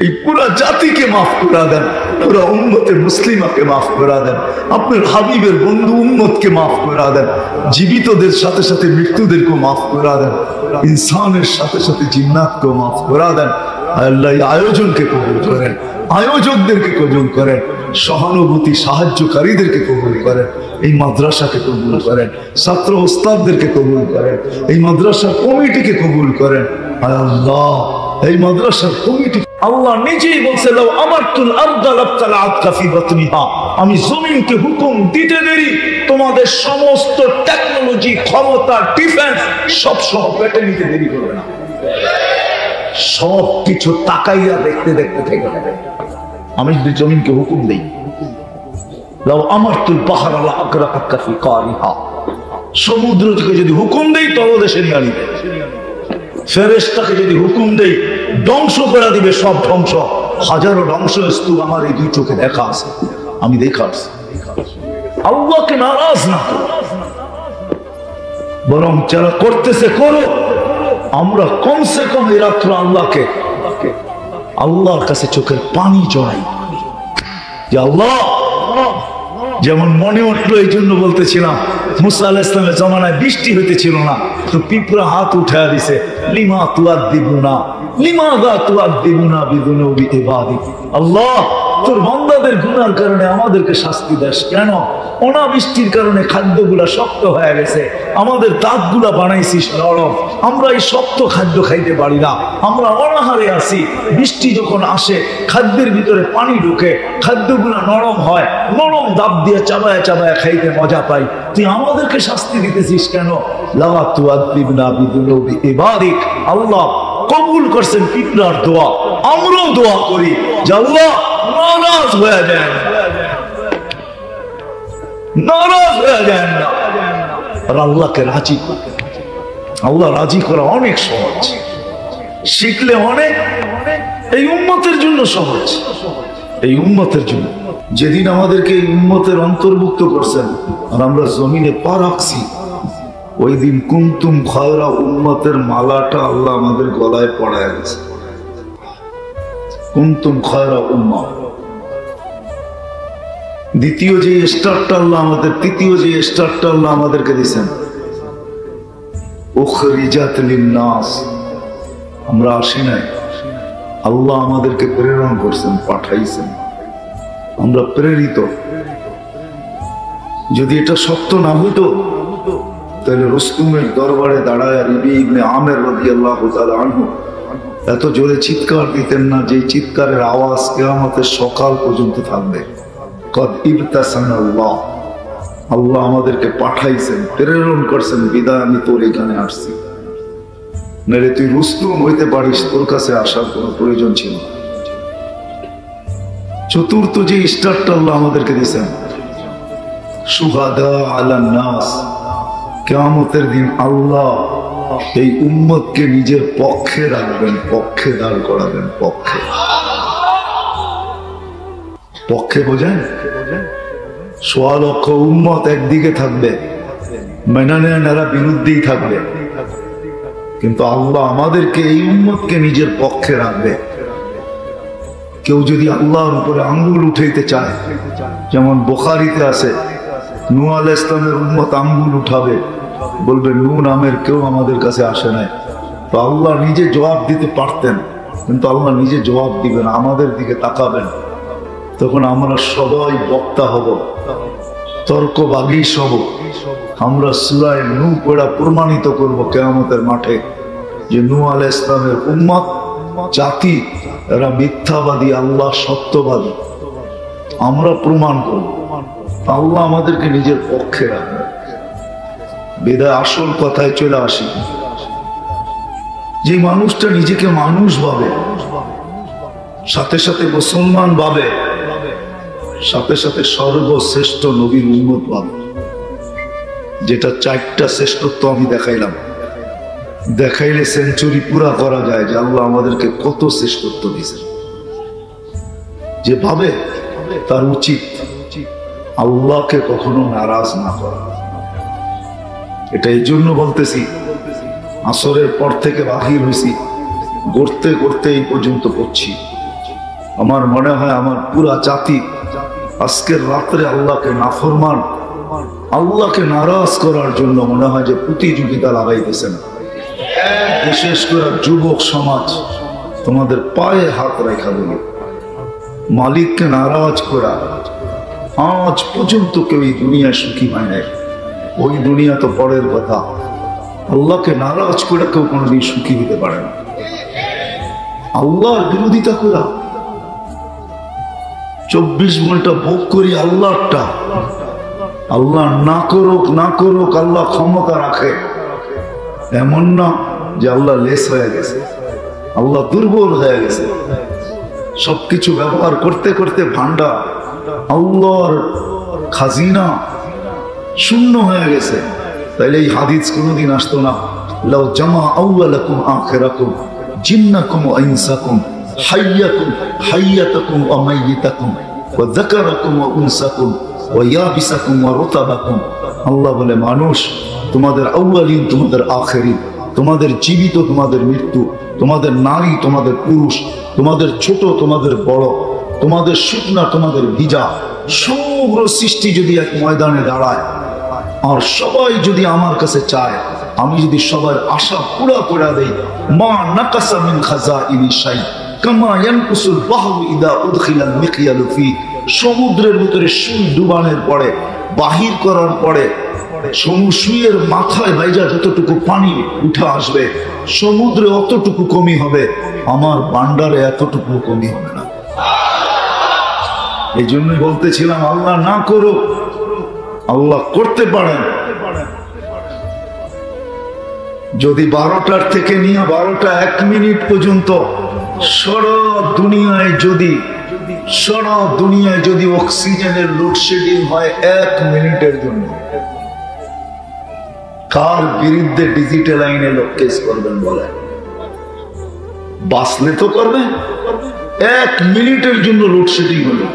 Speaker 1: এই পুরা জাতিকে মাফ করা দেন, পুরা উম্মতে মুসলিমাকে মাফ করা দেন, আপনার হাবিবের বন্ধু উম্মতকে মাফ করা দেন, জীবিতদের সাথে সাথে মৃত্যুদেরকে মাফ করা দেন, ইনসানের সাথে সাথে জিন্নাতকে মাফ করা দেন। আল্লাহ, আয়োজনকে কবুল করেন, আয়োজকদেরকে কবুল করেন, সহানুভূতি সাহায্যকারীদেরকে কবুল করেন, এই মাদ্রাসাকে কবুল করেন, ছাত্র ওস্তাদদেরকে কবুল করেন, এই মাদ্রাসার কমিটিকে কবুল করেন। আল্লাহ, এই মাদ্রাসার কমিটি, আল্লাহ নিজেই বলছে, লাউ আমারতুল আরদা লাবতালাআতকা ফি বাতনিহা, আমি জমিনকে হুকুম দিতে দেরি তোমাদের সমস্ত টেকনোলজি, ক্ষমতা, ডিফেন্স সব সহ পেটে নিতে দেরি করবে না। সব কিছু তাকাইয়া দেখতে দেখতে থেকে যাবে। আমি যদি জমিনকে হুকুম দেই, লাউ আমারতুল বাহরা লাআগরাকাকা ফি কারিহা, সমুদ্রকে যদি হুকুম দেই তলদেশে নিয়ে আনিবে, ফেরেশতাকে যদি হুকুম দেই ধ্বংস করে দিবে, সব ধ্বংস। হাজারো ধ্বংসস্তূপ আমার এই দুই চোখে দেখা আছে, আমি দেখা আছে। আল্লাহকে নারাজ না করো, বরং যারা করতেছে করো। আমরা কমসে কম এই রাত্র আল্লাহকে, আল্লাহর কাছে চোখের পানি জড়াই যে আল্লাহ, যেমন মনে উঠলো এই জন্য বলতেছিলাম, মুসা আলাইহিস সালামের জমানায় বৃষ্টি হইতেছিল না, তো পিঁপড়া হাত উঠায় দিছে, লিমা তুআদ্দিবুনা লিমাযা তুআদ্দিবুনা বিযুনুবি ইবাদিক। আল্লাহ, তোর বান্দাদের গুনার কারণে আমাদেরকে শাস্তি দাস কেন? অনাবৃষ্টির কারণে খাদ্যগুলা শক্ত হয়ে গেছে, আমাদের দাঁতগুলা বানাইছিস নরম, আমরা এই শক্ত খাদ্য খাইতে পারি না, আমরা অনাহারে আছি। বৃষ্টি যখন আসে খাদ্যের ভিতরে পানি ঢুকে, খাদ্যগুলা নরম হয়, নরম দাঁত দিয়ে চাবায়া চাবায়া খাইতে মজা পাই, তুই আমাদেরকে শাস্তি দিতেছিস কেন? লা তুআদ্দিবনা বিযুনুবি ইবাদিক। আল্লাহ কবুল করছেন পিঁপড়ার দোয়া, আমরাও দোয়া করি যে আল্লাহ নারাজ হয়ে যান, নারাজ হয়ে যান না। আর আল্লাহকে রাজি, আল্লাহ রাজি করা অনেক সহজ, শিখলে অনেক, এই উম্মতের জন্য সহজ, এই উম্মতের জন্য। যেদিন আমাদেরকে এই উম্মতের অন্তর্ভুক্ত করছেন আর আমরা জমিনে পা রাখছি, ওই দিন কুনতুম খায়রা উম্মতের মালাটা আল্লাহ আমাদের গলায় পড়ায় গেছে। কুনতুম খায়রা উম্মাহ, দ্বিতীয় যে স্টারটা আল্লাহ আমাদের, তৃতীয় যে স্টারটা আল্লাহ আমাদেরকে দিয়েছেন, উখরিজাত লিন্নাস, আমরা আসি নাই, আল্লাহ আমাদেরকে প্রেরণ করছেন, পাঠাইছেন, আমরা প্রেরিত। যদি এটা সত্য না হতো তাহলে রুস্তুমের দরবারে দাঁড়ায় রবি ইবনে আমের রাদিয়াল্লাহু তাআলা আনহু এত জোরে চিৎকার দিতেন না, যে চিৎকারের আওয়াজ কিয়ামতের সকাল পর্যন্ত থাকবে। কদ ইবতাসানাল্লাহ, আল্লাহ আমাদেরকে পাঠাইছেন, প্রেরণ করছেন, বিদায় আমি তোর এখানে আসছি। নাহলে তুই রুস্তুম হইতে পারিস, তোর কাছে আসার কোনো প্রয়োজন ছিল না। চতুর্থ যে স্টারটা আল্লাহ আমাদেরকে দিয়েছেন, শুহাদা আলান নাস, কিয়ামতের দিন আল্লাহ এই উম্মতকে নিজের পক্ষে রাখবেন, পক্ষে দাঁড় করাবেন। পক্ষে পক্ষে বোঝেন? ১৬ লক্ষ উম্মত একদিকে থাকবে, মেনানেরা বিরুদ্ধেই থাকবে, কিন্তু আল্লাহ আমাদেরকে এই উম্মতকে নিজের পক্ষে রাখবে। কেউ যদি আল্লাহর উপরে আঙ্গুল উঠাইতে চায়, যেমন বুখারীতে আছে, নূহ আলাইহিস সালামের উম্মত আঙ্গুল উঠাবে, বলবে নূহ নামের কেউ আমাদের কাছে আসে নাই। তো আল্লাহ নিজে জবাব দিতে পারতেন, কিন্তু আল্লাহ নিজে জবাব দিবেন, আমাদের দিকে তাকাবেন। তখন আমরা সবাই বক্তা হব, তর্ক বাগিস হব। আমরা সূরা নূহ পড়া প্রমাণিত করব কিয়ামতের মাঠে যে নূহ আলাইহিস সালামের উম্মত জাতি, এরা মিথ্যাবাদী, আল্লাহ সত্যবাদী। আমরা প্রমাণ করব, আল্লাহ আমাদেরকে নিজের পক্ষে রাখবে। বিদায় আসল কথায় চলে আসি। যে মানুষটা নিজেকে মানুষ ভাবে, সাথে সাথে মুসলমান ভাবে, সাথে সাথে সর্বশ্রেষ্ঠ নবীর উম্মত ভাবে, যেটা 4টা শ্রেষ্ঠত্ব আমি দেখাইলাম, দেখাইলে সেঞ্চুরি পুরা করা যায় যে আল্লাহ আমাদেরকে কত শ্রেষ্ঠত্ব দিয়েছেন। যে ভাবে তার উচিত আল্লাহকে কখনো নারাজ না করা। এটা এই জন্য বলতেছি, আসরের পর থেকে বাহির হয়েছি, গড়তে গড়তে এই পর্যন্ত পড়ছি। আমার মনে হয় আমার পুরা জাতি আজকের রাত্রে আল্লাহকে নাফরমান, আল্লাহকে নারাজ করার জন্য মনে হয় যে প্রতিযোগিতা লাগাইতেছেন। বিশেষ করে যুবক সমাজ, তোমাদের পায়ে হাত রেখা বলি, মালিককে নারাজ করা। আজ পর্যন্ত কেউ এই দুনিয়ায় সুখী হয় নাই। ওই দুনিয়া তো পরের কথা, আল্লাহকে নারাজ করে কেউ কোনোদিন সুখী হতে পারে না। আল্লাহর বিরোধিতা করা, 24 ঘন্টা ভোগ করি আল্লাহটা। আল্লাহ না করুক না করুক, আল্লাহ ক্ষমতা রাখে। এমন না যে আল্লাহ লেস হয়ে গেছে, আল্লাহ দুর্বল হয়ে গেছে। সবকিছু ব্যবহার করতে করতে ভান্ডার, আল্লাহর খাজিনা শূন্য হয়ে গেছে। তাইলে এই হাদিস কোনোদিন আসতো না, লাউ জামা আউয়ালাকুম আখিরাকুম জিন্নাকুম ওয়া ইনসাকুম হাইয়াতাকুম ওয়া মাইয়িতাকুম ওয়া যাকারাকুম ওয়া উনসাকুম ওয়া ইয়াবিসাকুম ওয়া রুতাবাকুম। আল্লাহ বলে, মানুষ, তোমাদের আউয়ালিন, তোমাদের আখিরিন, তোমাদের জীবিত, তোমাদের মৃত্যু, তোমাদের নারী, তোমাদের পুরুষ, তোমাদের ছোট, তোমাদের বড়, তোমাদের শুকনা, তোমাদের ভিজা, সমগ্র সৃষ্টি যদি এক ময়দানে দাঁড়ায় আর সবাই যদি আমার কাছে চায়, আমি যদি সবার আশা পুরা করে দেই, মা নাকাসা মিন খাজাইনি শাই কামা ইয়ানকুসুল বাহরু ইদা উদখিলাল মিকয়ালু ফি। সমুদ্রের ভিতরে সুই ডুবানোর পরে, বাহির করার পরে, সুইয়ের মাথায় ভাইজা যতটুকু পানি উঠে আসবে, সমুদ্রে অতটুকু কমি হবে, আমার ভান্ডারে এতটুকু কমি হবে না। এই জন্যই বলতেছিলাম, আল্লাহ না করুক, আল্লাহ করতে পারেন। যদি 12টার থেকে নিয়ে 12টা 1 মিনিট পর্যন্ত সারা দুনিয়ায় যদি অক্সিজেনের লোডশেডিং হয় 1 মিনিটের জন্য, কার বিরুদ্ধে ডিজিটাল আইনে লোক কেস করবেন বলেন? বাঁচলে তো করবেন। 1 মিনিটের জন্য লোডশেডিং হলো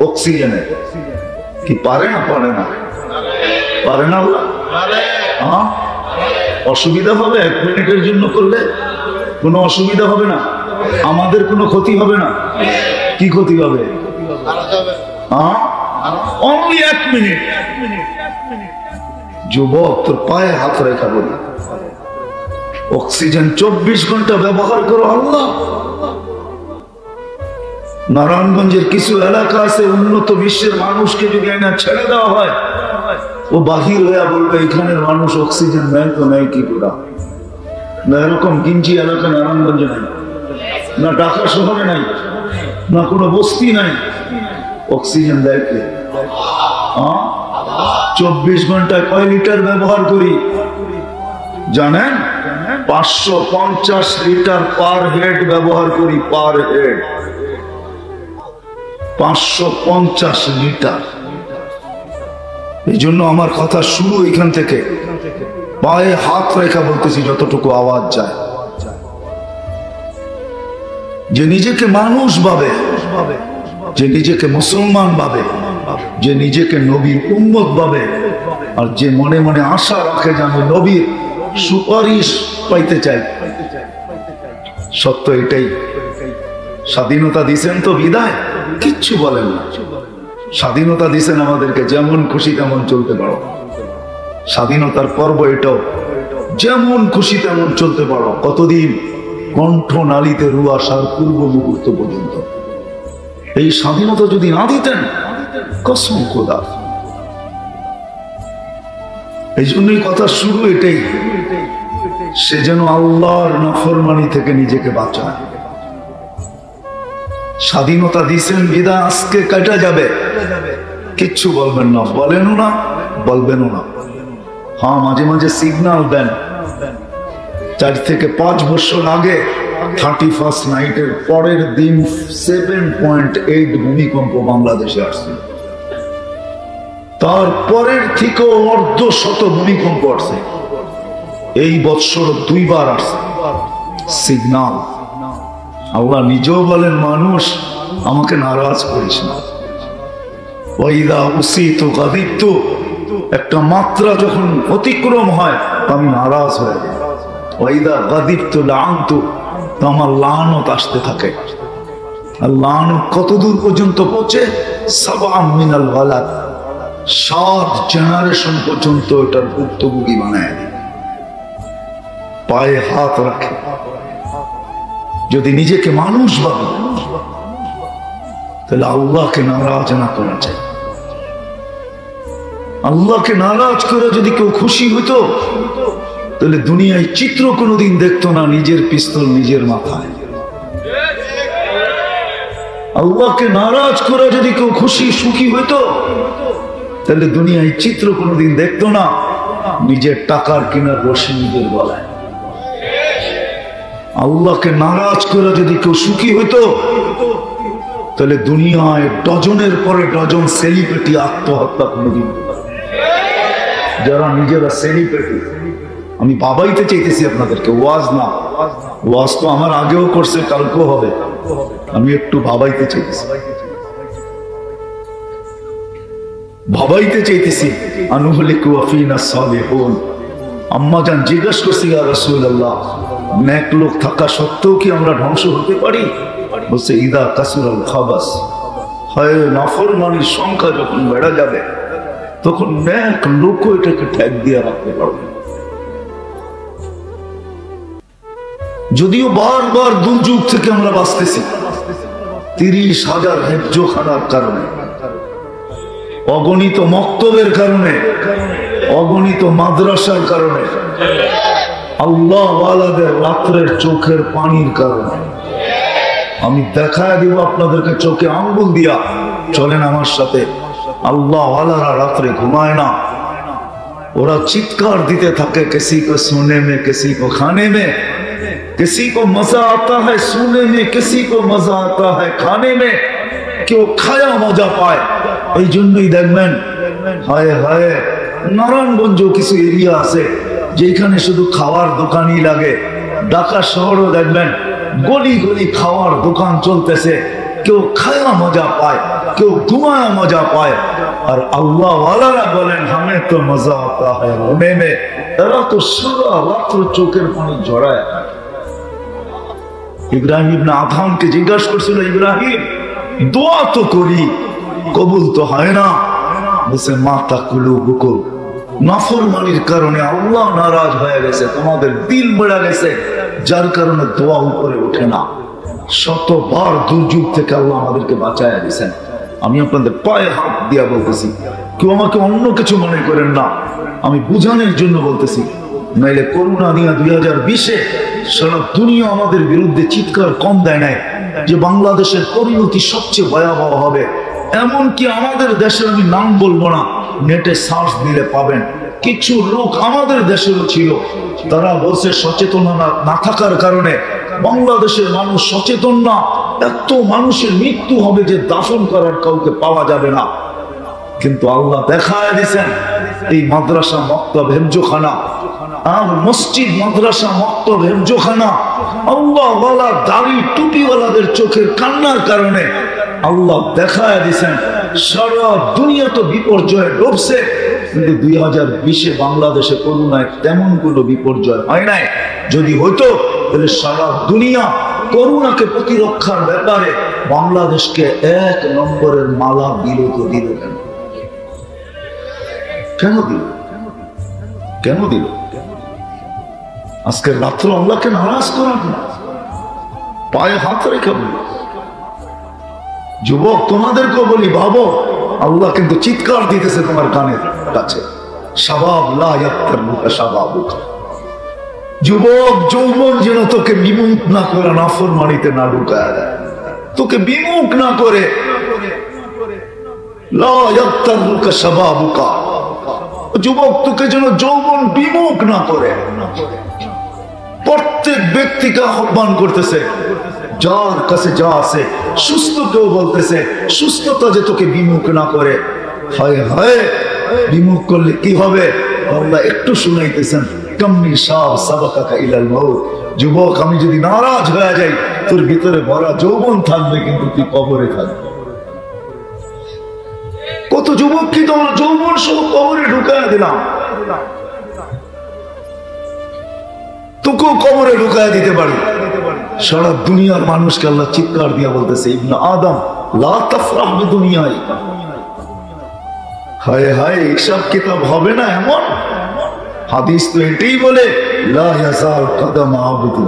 Speaker 1: অক্সিজেনের, কি পারে না? পারে না? পারে না? হ্যাঁ, অসুবিধা হবে 1 মিনিটের জন্য করলে? কোনো অসুবিধা হবে না, আমাদের কোনো ক্ষতি হবে না। কি ক্ষতি হবে? Only 1 minute. যুবক, তোর পায়ে হাত রেখা বলি, অক্সিজেন 24 ঘন্টা ব্যবহার করো। আল্লাহ, নারায়ণগঞ্জের কিছু এলাকা আছে, উন্নত বিশ্বের মানুষকে যদি না ছেড়ে দেওয়া হয়, ও বাহির হয়ে বলবে এখানের মানুষ অক্সিজেন নেয় তো নেয় কি করে না। এরকম গিঞ্জি এলাকা নারায়ণগঞ্জে নাই, না ঢাকা শহরে নাই, না কোনো বস্তি নাই। অক্সিজেন দেয় কে? 24 ঘন্টায় কয় লিটার ব্যবহার করি জানেন? 550 লিটার পার হেড ব্যবহার করি, পার হেড 550 লিটার। এই জন্য আমার কথা শুরু এখান থেকে, পায়ে হাত রেখা বলতেছি যতটুকু আওয়াজ যায়। যে নিজেকে মানুষ ভাবে, যে নিজেকে মুসলমান ভাবে, যে নিজেকে নবীর উম্মত ভাবে, আর যে মনে মনে আশা রাখে যে আমি নবীর সুপারিশ পাইতে চাই, সত্য এটাই। স্বাধীনতা দিছেন তো বিদায়, কিচ্ছু বলেন না। স্বাধীনতা দিছেন আমাদেরকে, যেমন খুশি তেমন চলতে পারো। স্বাধীনতার পর্ব এটাও, যেমন খুশি তেমন চলতে পারো। কতদিন? কণ্ঠ নালীতে রু আসার পূর্ব মুহূর্ত পর্যন্ত। এই স্বাধীনতা যদি না দিতেন, কসম খোদা। এই জন্যই কথা শুরু এটাই, সে যেন আল্লাহর নাফরমানি থেকে নিজেকে বাঁচায়। স্বাধীনতা দিছেন বিদায় আজকে কাটা যাবে, কিচ্ছু বলবেন না, বলেনও না, বলবেনও না। হ্যাঁ, মাঝে মাঝে সিগন্যাল দেন। 4 থেকে 5 বছর আগে 31st নাইটের পরের দিন 7.8 ভূমিকম্প বাংলাদেশে আসছে। তারপরের থেকেও অর্ধশত ভূমিকম্প আসছে। এই বৎসর 2 বার আসছে সিগন্যাল। আল্লাহ নিজেও বলেন, মানুষ আমাকে নারাজ করিস না। ওয়াইদা উসিতু গাদিবতু, একটা মাত্রা যখন অতিক্রম হয় আমি নারাজ হয়ে যাই। ওয়াইদা গাদিবতু লাআনতু, তো আমার লানত আসতে থাকে। আর লানত কতদূর পর্যন্ত পৌঁছে? 7 মিনাল গালাত, 7 জেনারেশন পর্যন্ত এটার ভুক্তভোগী বানায়। পায়ে হাত রাখে। যদি নিজেকে মানুষ ভাবে, তাহলে আল্লাহকে নারাজ না করা চাই। আল্লাহকে নারাজ করে যদি কেউ খুশি হইতো, তাহলে দুনিয়ায় চিত্র কোনোদিন দেখতো না নিজের পিস্তল নিজের মাথায়। আল্লাহকে নারাজ করে যদি কেউ খুশি সুখী হইতো, তাহলে দুনিয়ায় চিত্র কোনোদিন দেখতো না নিজের টাকার কেনার রশি নিজের গলায়। আল্লাহকে নারাজ করে যদি কেউ সুখী হইতো, তাহলে দুনিয়ায় ডজনের পরে ডজন সেলিব্রিটি আত্মহত্যা কোনোদিন। যারা নিজেরা সেলিব্রিটি, আমি বাবাইতে চাইতেছি আপনাদেরকে, ওয়াজ না। ওয়াজ তো আমার আগেও করছে, কালকেও হবে। আমি একটু বাবাইতে চাইতেছি, ভাবাইতে চাইতেছি। আনুহলিকু ওয়াফিনা সালিহুন। আম্মা জান জিজ্ঞাসা করছি, ইয়া রাসূলুল্লাহ, নেক লোক থাকা সত্ত্বেও কি আমরা ধ্বংস হতে পারি? বলছে, ইদা কাসুরাল খাবাস, হয় নাফরমানির সংখ্যা যখন বেড়ে যাবে, তখন নেক লোক এটাকে ঠেক দিয়ে রাখতে পারবে। যদিও বারবার দুর্যোগ থেকে আমরা বাঁচতেছি, 30,000 হেফজোখানার কারণে, অগণিত মক্তবের কারণে, অগণিত মাদ্রাসার কারণে, আল্লাহ ওয়ালাদের রাত্রের চোখের পানির কারণে। আমি দেখায় দিব আপনাদেরকে চোখে আঙ্গুল দিয়া, চলেন আমার সাথে। আল্লাহ ওয়ালারা রাত্রে ঘুমায় না, ওরা চিৎকার দিতে থাকে, কিসি কো সোনে মে, কিসি কো খানে মে, किसी को मजा आता है सोने में, किसी को मजा आता है खाने में। কেউ খায়া মজা পায়। এই জন্যই দেখবেন, হায় হায়, নারায়ণগঞ্জ কিছু এরিয়া আছে যেখানে শুধু খাওয়ার দোকানই লাগে। ঢাকা শহরও দেখবেন গলি গলি খাওয়ার দোকান চলতেছে। কেউ খায়া মজা পায়, কেউ ঘুমায়া মজা পায়। আর আল্লাহ ওয়ালারা বলেন, হামে তো মজা আতা হয় রোনে মে। এরা তো সারা রাত্র চোখের পানি ঝরায়। ইব্রাহিম ইবনে আদহামকে জিজ্ঞাসা করছিল, ইব্রাহিম দোয়া তো করি, কবুল তো হয় না। বলছে, মাতা কুলু বুকুল, নাফরমানির কারণে আল্লাহ নারাজ হয়ে গেছে, তোমাদের দিল বেড়ে গেছে, যার কারণে দোয়া উপরে ওঠে না। শতবার দুর্যোগ থেকে আল্লাহ আমাদেরকে বাঁচায় দিয়েছেন। আমি আপনাদের পায়ে হাত দিয়া বলতেছি, কেউ আমাকে অন্য কিছু মনে করেন না, আমি বুঝানোর জন্য বলতেছি। নাইলে করোনা নিয়ে 2020-এ সারা দুনিয়া আমাদের বিরুদ্ধে চিৎকার কম দেয় নাই যে বাংলাদেশের পরিণতি সবচেয়ে ভয়াবহ হবে। এমনকি আমাদের দেশের, আমি নাম বলবো না, নেটে সার্চ দিলে পাবেন, কিছু লোক আমাদের দেশেও ছিল, তারা বলছে সচেতনতা না থাকার কারণে বাংলাদেশের মানুষ সচেতন না, এত মানুষের মৃত্যু হবে যে দাফন করার কাউকে পাওয়া যাবে না। কিন্তু আল্লাহ দেখায় দিয়েছেন এই মাদ্রাসা মক্তব হেফজোখানা আর মসজিদ মাদ্রাসা মক্তব হেফজোখানা আল্লাহ ওয়ালা দাড়ি টুপিওয়ালাদের চোখের কান্নার কারণে আল্লাহ দেখায় দিয়েছেন সারা দুনিয়া তো বিপর্যয়ে ডুবছে, কিন্তু 2020-এ বাংলাদেশে করোনায় তেমন কোনো বিপর্যয় হয় নাই। যদি হতো তাহলে সারা দুনিয়া করোনাকে প্রতিরক্ষার ব্যাপারে বাংলাদেশকে 1 নম্বরের মালা দিল তো দিল কেন? কেন দিল? কেন দিল? আজকের রাত্র আল্লাহকে নারাজ করার না, পায়ে হাত রেখে বলি, যুবক তোমাদেরকেও বলি ভাবো, আল্লাহ কিন্তু চিৎকার দিতেছে তোমার কানের কাছে, শাবাব লা ইয়াক্তারুকা শাবাবুকা, যুবক যৌবন যেন তোকে বিমুখ না করে নাফরমানিতে না ঢুকায় দেয়, তোকে বিমুখ না করে, লা ইয়াক্তারুকা শাবাবুকা, যুবক তোকে যেন যৌবন বিমুখ না করে। প্রত্যেক ব্যক্তিকে আহ্বান করতেছে, যার কাছে যা আছে সুস্থ, কেউ বলতেছে সুস্থতা যে তোকে বিমুখ না করে। হায় হায়, বিমুখ করলে কি হবে? আল্লাহ একটু শুনাইতেছেন, কাম্মি শাব সাবাকাকা ইলাল মাউত, যুবক আমি যদি নারাজ হয়ে যাই তোর ভিতরে ভরা যৌবন থাকবে, কিন্তু তুই কবরে থাকবে। কত যুবক কি তোমার যৌবন সহ কবরে ঢুকায় দিলাম, তোকেও কবরে ঢুকায় দিতে পারি। সারা দুনিয়ার মানুষকে আল্লাহ চিৎকার দিয়া বলতেছে, ইবনে আদম লা তাফরাহ বিদুনিয়ায়, হায় হায় হিসাব কিতাব হবে না এমন। হাদিস তো এটাই বলে, লা ইয়াজাল কদম আবদি,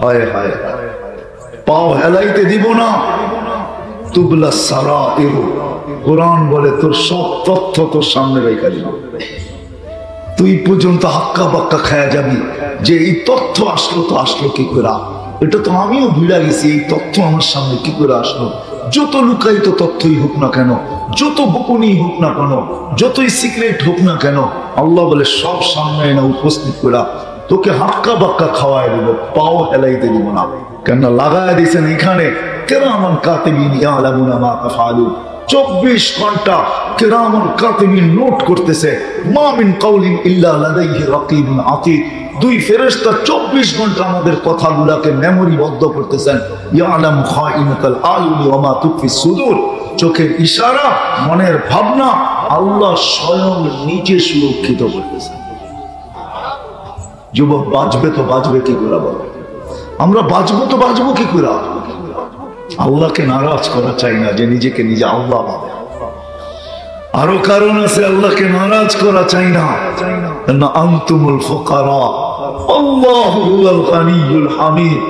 Speaker 1: হায় হায় পাও হেলাইতে দিব না, তুবলা সারাইর, কোরআন বলে তোর সব তথ্য তোর সামনে রেখে দিব, তুই পর্যন্ত হাক্কা বাক্কা খায়া যাবি যে এই তথ্য আসলো তো আসলো কি করে, এটা তো আমিও ভিড়া গেছি, এই তথ্য আমার সামনে কি করে আসলো। যত লুকায়িত তথ্যই হোক না কেন, যত গোপনীয় হোক না কেন, যতই সিক্রেট হোক না কেন, আল্লাহ বলে সব সামনে এনে উপস্থিত করা, তোকে হাক্কা বাক্কা খাওয়ায় দিব, পাও হেলাইতে দিব না। কেন লাগায় দিয়েছেন এখানে কিরামান কাতিবিন ইয়ালামুনা মা তাফআলুন, 24 ঘন্টা কিরামান কাতিবিন নোট করতেছে, মা মিন কাউলিন ইল্লা লাদাইহি রাকিবুন আতীদ, দুই ফেরেশতা 24 ঘন্টা আমাদের কথাগুলোকে মেমোরিবদ্ধ করতেছেন। ইয়ালাম খাইনাতাল আয়ুনি ওয়া মা তুখফিস সুদূর, চোখের ইশারা, মনের ভাবনা আল্লাহ স্বয়ং নিজে সুরক্ষিত করতেছেন। যুবক বাঁচবে তো বাঁচবে কি করে বলো? আমরা বাঁচবো তো বাঁচবো কি করে? আল্লাহকে নারাজ করা চাই না যে নিজেকে নিজে আল্লাহ ভাবে। আরো কারণ আছে আল্লাহকে নারাজ করা চাই না, আনতুমুল ফুকারা আল্লাহু হুয়াল গানিয়ুল হামিদ,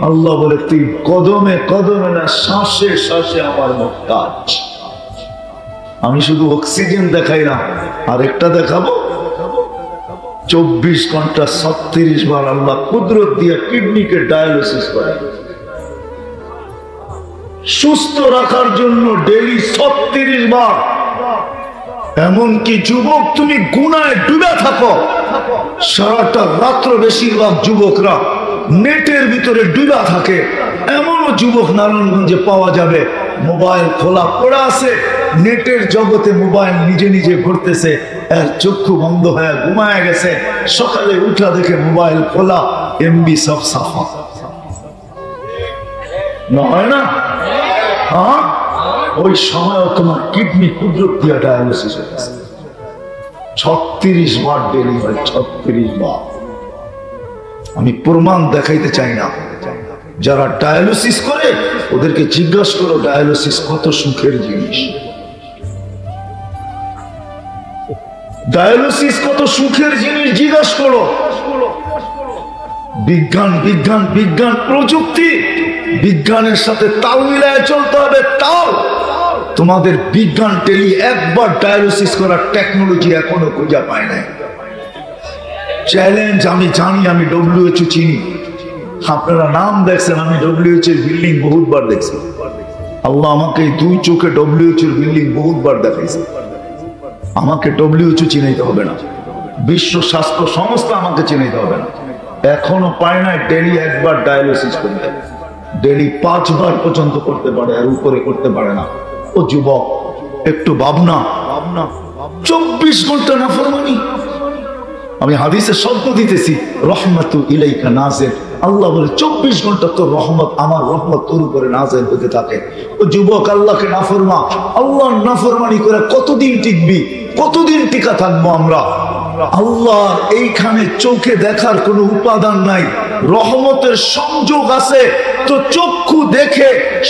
Speaker 1: আল্লাহ বলে তুই কদমে কদমে না শ্বাসে শ্বাসে আমার মুহতাজ। আমি শুধু অক্সিজেন দেখাই না, আরেকটা দেখাবো, 24 ঘন্টা 36 বার আল্লাহ কুদরত দিয়ে কিডনিকে ডায়ালিসিস করে, সুস্থ রাখার জন্য ডেইলি 36 বার। এমনকি যুবক তুমি গুনায় ডুবে থাকো, সারাটা রাত্র বেশিরভাগ যুবকরা নেটের ভিতরে ডুবা থাকে, এমনও যুবক নারায়ণগঞ্জে পাওয়া যাবে, মোবাইল খোলা পড়া আছে, নেটের জগতে মোবাইল নিজে নিজে ঘুরতেছে, এর চক্ষু বন্ধ হয়ে ঘুমায় গেছে, সকালে উঠা দেখে মোবাইল খোলা, এমবি সব সাফা। না হয় না? হ্যাঁ, ওই সময় তোমার কিডনি কুদরত দিয়া ডায়ালিসিস হয়েছে, 36 বার ডেলি হয়, 36 বার। আমি প্রমাণ দেখাইতে চাই না, যারা ডায়ালিসিস করে ওদেরকে জিজ্ঞাসা করো ডায়ালিসিস কত সুখের জিনিস, ডায়ালিসিস কত সুখের জিনিস জিজ্ঞাসা করো। বিজ্ঞান বিজ্ঞান বিজ্ঞান প্রযুক্তি, বিজ্ঞানের সাথে তাল মিলায় চলতে হবে, তাল। তোমাদের বিজ্ঞান টেলি একবার ডায়ালিসিস করার টেকনোলজি এখনো খুঁজে পায় নাই। চ্যালেঞ্জ আমি জানি, আমি WHO চিনি, আপনারা নাম দেখছেন, আমি WHO এর বিল্ডিং বহুতবার দেখছি। আল্লাহ আমাকে 2 চোখে WHO এর বিল্ডিং বহুতবার দেখাইছে। আমাকে WHO চিনাইতে হবে না, বিশ্ব স্বাস্থ্য সংস্থা আমাকে চিনাইতে হবে না। এখনো পায় না, ডেলি একবার ডায়ালিসিস করতে, ডেলি 5 বার পর্যন্ত করতে পারে, আর উপরে করতে পারে না। ও যুবক, একটু ভাবনা, 24 ঘন্টা নাফরমানি। আমি হাদিসে শব্দ দিতেছি, রহমাতু ইলাইকা নাজিল। আল্লাহ বলে 24 ঘন্টা তোর রহমত, আমার রহমত তোর উপরে নাজিল হতে থাকে। ও যুবক, আল্লাহকে নাফরমা, আল্লাহর নাফরমানি করে কতদিন টিকবি, কতদিন টিকা থাকবো আমরা? আল্লাহর এইখানে চোখে দেখার কোনো উপাদান নাই, রহমতের সংযোগ আছে, তো চক্ষু দেখে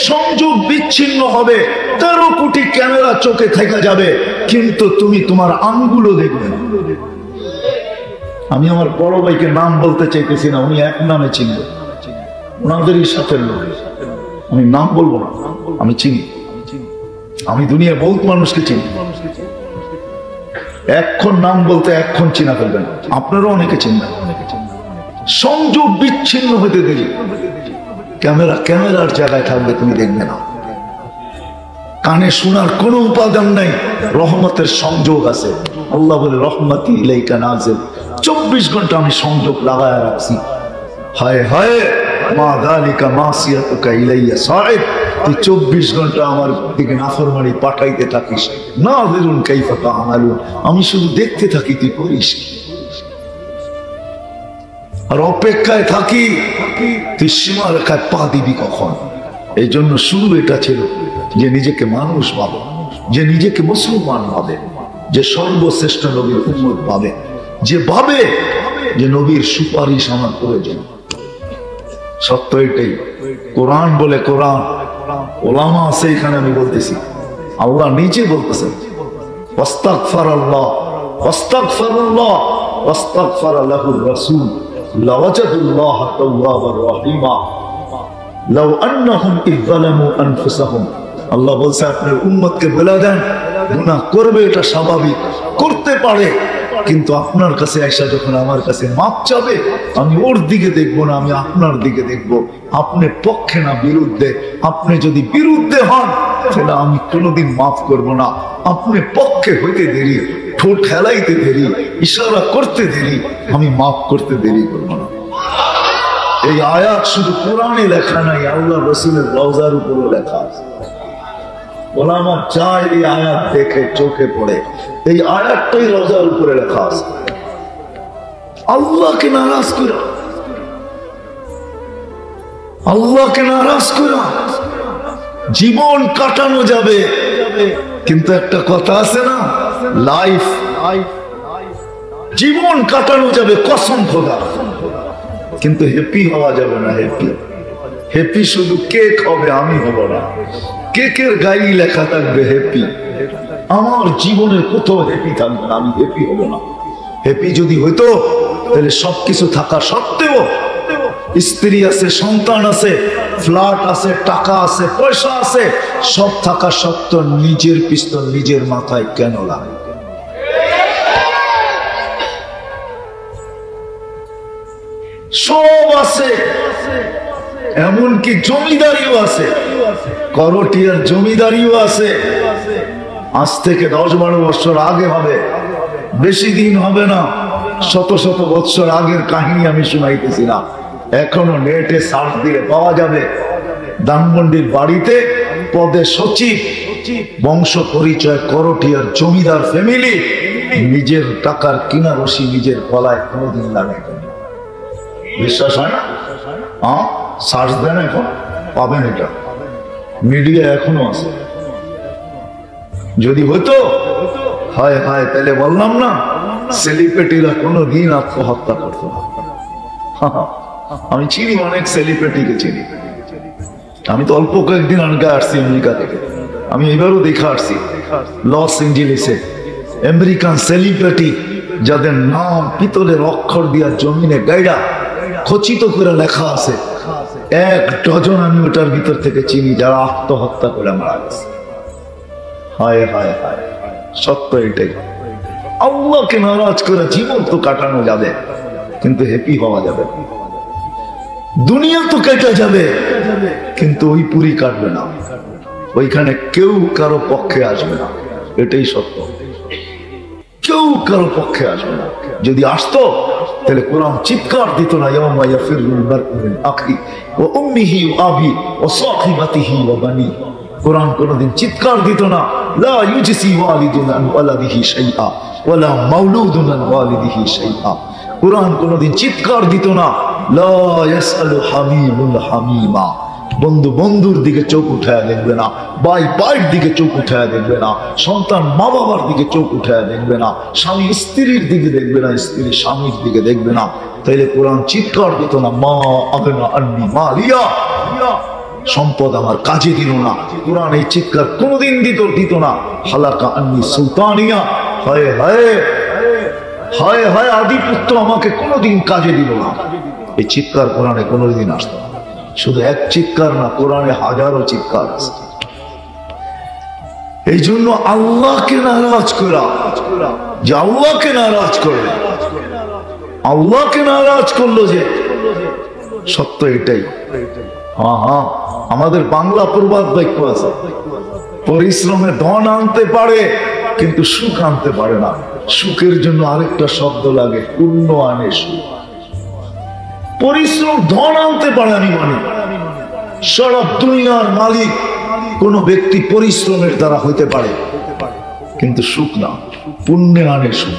Speaker 1: সংযোগ বিচ্ছিন্ন হবে, 13 কোটি ক্যামেরা চোখে থেকে যাবে, কিন্তু তুমি তোমার আঙ্গুলো দেখবে না। আমি আমার বড় ভাইকে নাম বলতে চাইতেছি না, উনি এক নামে চিনব, ওনাদেরই সাথে লোক, আমি নাম বলবো না, আমি চিনি। আমি দুনিয়া বহুত মানুষকে চিনি, এখন নাম বলতে এখন চিনা ফেলবেন, আপনারও অনেকে চিনবেন। সংযোগ বিচ্ছিন্ন হতে দেরি, ক্যামেরার জায়গায় থাকবে, তুমি দেখবে না। কানে শোনার কোনো উপাদান নাই, রহমতের সংযোগ আছে। আল্লাহ বলে রহমতি ইলাইকা নাজিল, 24 ঘন্টা আমি সংযোগ লাগায় রাখছি। হায় হায় মা যালিকা মাসিয়াতুকা ইলাইয়া সাইদ, তুই 24 ঘন্টা আমার দিকে নাফরমানি পাঠাইতে থাকিস। নাযিরুন কাইফা তা'মালুন, আমি শুধু দেখতে থাকি তুই করিস, আর অপেক্ষায় থাকি তুই সীমা রেখায় পা দিবি কখন। এই জন্য শুরু এটা ছিল যে নিজেকে মানুষ ভাবে, যে নিজেকে মুসলমান ভাবে, যে সর্বশ্রেষ্ঠ নবীর উম্মত ভাবে, যে ভাবে যে নবীর সুপারিশ আমার প্রয়োজন। সত্য এটাই, কোরআন বলে, কোরআন ওলামা আছে এখানে, আমি বলতেছি, আল্লাহ নিজে বলতেছেন ওয়াস্তাগফিরুল্লাহ ওয়াস্তাগফিরুল্লাহ ওয়াস্তাগফার লাহুর রাসূল লাওয়াজাদুল্লাহ তাওয়াবার রহিমা লাউ আন্নাহুম ইয যালামু আনফুসাহুম। আল্লাহ বলছে আপনার উম্মতকে বলে দেন, গুনাহ করবে, এটা স্বাভাবিক, করতে পারে, কিন্তু আপনার কাছে আয়েশা যখন আমার কাছে মাপ চাবে, আমি ওর দিকে দেখবো না, আমি আপনার দিকে দেখবো। আপনি পক্ষে না বিরুদ্ধে, আপনি যদি বিরুদ্ধে হন তাহলে আমি কোনোদিন মাফ করব না। আপনি পক্ষে হইতে দেরি, ঠোঁট খেলাইতে দেরি, ইশারা করতে দেরি, আমি মাফ করতে দেরি করবো না। এই আয়াত শুধু কোরআনে লেখা নাই, আল্লাহ রাসূলের রওজার উপরে লেখা আছে। ওলামা চায় এই আয়াত দেখে চোখে পড়ে, এই আয়াতটাই রওজার উপরে লেখা আছে। আল্লাহকে নারাজ করা, আল্লাহকে নারাজ করা, জীবন কাটানো যাবে, কিন্তু একটা কথা আছে না, লাইফ, জীবন কাটানো যাবে কসম খোদা, কিন্তু হ্যাপি হওয়া যাবে না। হ্যাপি শুধু কেক হবে, আমি হব না। কেকের গায়ে লেখা থাকবে হ্যাপি, আমার জীবনের কোথাও হ্যাপি থাকবে না, আমি হ্যাপি হব না। হ্যাপি যদি হইতো তাহলে সবকিছু থাকা সত্ত্বেও, স্ত্রী আছে, সন্তান আছে, ফ্ল্যাট আছে, টাকা আছে, পয়সা আছে, সব থাকা সত্ত্বেও নিজের পিস্তল নিজের মাথায় কেন লাগে? সব আছে, এমনকি জমিদারিও আছে, করটিয়ার জমিদারিও আছে। আজ থেকে 10-12 বছর আগে হবে, বেশি দিন হবে না, শত শত বছর আগের কাহিনী আমি শুনাইতেছি না, এখনো নেটে সার্চ দিয়ে পাওয়া যাবে। ধানমন্ডির বাড়িতে পদে সচিব, বংশ পরিচয় করটিয়ার জমিদার ফ্যামিলি, নিজের টাকার কিনা রশি নিজের গলায় কোনোদিন লাগে। বিশ্বাস হয় না? হ্যাঁ, সার্চ দেন, এখন পাবেন, এটা মিডিয়া এখনো আছে। যদি হতো হায় হায়, তাহলে বললাম না, সেলিব্রিটিরা কোনোদিন আত্মহত্যা করতো না। আমি চিনি অনেক সেলিব্রিটিকে চিনি, আমি তো অল্প কয়েকদিন আগে আসছি আমেরিকা থেকে, আমি এবারও দেখে আসছি লস এঞ্জেলেসে আমেরিকান সেলিব্রিটি যাদের নাম পিতলের অক্ষর দিয়া জমিনে গাইডা খচিত করে লেখা আছে, 1 ডজন আমি ওটার ভিতর থেকে চিনি যারা আত্মহত্যা করে মারা গেছে। হায় হায় হায়, সত্য এটাই। আল্লাহকে নারাজ করে জীবন তো কাটানো যাবে, কিন্তু হ্যাপি হওয়া যাবে। দুনিয়া তো কেটে যাবে, কিন্তু ওই পুরি কাটবে না, ওইখানে কেউ কারো পক্ষে আসবে না, এটাই সত্য। কেউ কারো পক্ষে আসবে না। যদি আসতো তাহলে কোরআন চিৎকার দিত না, ইয়াউমা ইয়াফিরুল মারউ মিন আখি ওয়া উম্মিহি ওয়া আবি ওয়া সাহিবাতিহি ওয়া বানি। কোরআন কোনদিন চিৎকার দিত না, লা ইউজসি ওয়ালিদুন আন ওয়ালাদিহি শাইআ ওয়া লা মাউলুদুন আন ওয়ালিদিহি শাইআ। কোরআন কোনদিন চিৎকার দিত না, লা ইয়াসআলু হামিমুল হামিমা। বন্ধু বন্ধুর দিকে চোখ উঠায় দেখবে না, ভাই ভাইয়ের দিকে চোখ উঠায় দেখবে না, সন্তান মা বাবার দিকে চোখ উঠায় দেখবে না, স্বামী স্ত্রীর দিকে দেখবে না, স্ত্রী স্বামীর দিকে দেখবে না। তাইলে কোরআন চিৎকার দিত না, মা আগনা আন্নি মালিয়া, সম্পদ আমার কাজে দিল না। কোরআন এই চিৎকার কোনদিন দিত না, হালাকা আন্নি সুলতানিয়া, হায় হায় হায় হায় আদিপুত্র আমাকে কোনদিন কাজে দিল না। এই চিৎকার কোরআনে কোনদিন আসতো না। শুধু এক চিৎকার না, কোরআনে হাজারো চিৎকার আছে। এই জন্য আল্লাহকে নারাজ করা, যে আল্লাহকে নারাজ করে, আল্লাহকে নারাজ করলো যে, সত্য এটাই। হ্যাঁ, আমাদের বাংলা প্রবাদ বাক্য আছে, পরিশ্রমে ধন আনতে পারে কিন্তু সুখ আনতে পারে না। সুখের জন্য আরেকটা শব্দ লাগে, পুণ্য আনে সুখ। পরিশ্রম ধন আনতে পারে, আমি মানি সারা দুনিয়ার মালিক কোন ব্যক্তি পরিশ্রমের দ্বারা হইতে পারে, কিন্তু সুখ না, পুণ্যে আনে সুখ।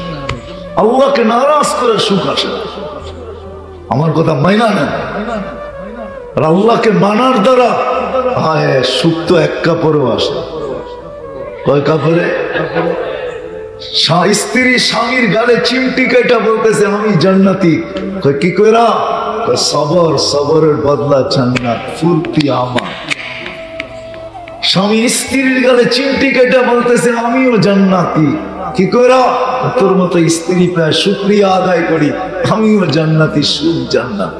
Speaker 1: আল্লাহকে নারাজ করে সুখ আসে। আমার কথা মাইনা নেন। আর আল্লাহকে মানার দ্বারা সুখ তো এক কাপড়েও আসে। কয় কাপড়ে? স্ত্রী স্বামীর গালে চিমটি কেটে বলতেছে আমি জান্নাতি। কি কইরা? সবর, সবরের বদলা জান্নাত, ফুর্তি আমার। স্বামী স্ত্রীর গালে চিমটি কেটে বলতেছে আমিও জান্নাতি। কি কইরা? তোর মতো স্ত্রী প্রায় শুকরিয়া আদায় করি, আমিও জান্নাতি, সুখ জান্নাত।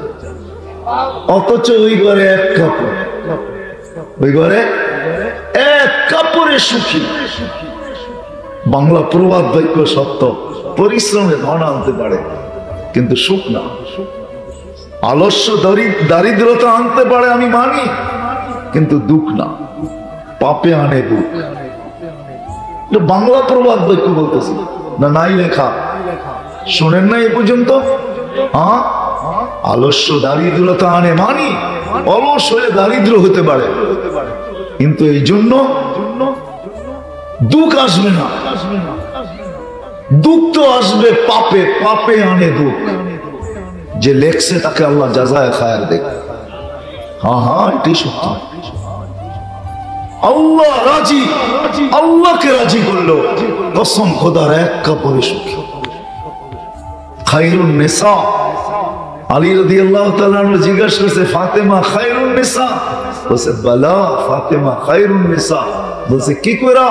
Speaker 1: অথচ ওই ঘরে এক কাপড়, ওই ঘরে এক কাপড়ে সুখী। বাংলা প্রবাদ বাক্য সত্য, পরিশ্রমে ধন আনতে পারে কিন্তু সুখ না। আলস্য দারিদ্রতা আনতে পারে, আমি মানি, কিন্তু দুঃখ না, পাপে আনে দুঃখ। বাংলা প্রবাদ বাক্য বলতেছি না, নাই লেখা, শোনেন না এ পর্যন্ত? হ্যাঁ, আলস্য দারিদ্রতা আনে মানি, অলস হয়ে দারিদ্র হতে পারে, কিন্তু এই জন্য দুঃখ আসবে না। দুঃখ তো আসবে পাপে, পাপে আনে দুঃখ। যে লেখছে তাকে আল্লাহ জাযায়ে খায়ের দেখ। হ্যাঁ, এটাই সত্য। আল্লাহ রাজি, আল্লাহকে রাজি করলো, কসম খোদার এক কাপড়ে সুখী। খায়রুন নিসা, আলী রাদিয়াল্লাহু তাআলা জিজ্ঞাসা করেছে ফাতেমা খায়রুন নিসা? বলছে বালা, ফাতেমা খায়রুন নিসা। বলছে কি কইরা?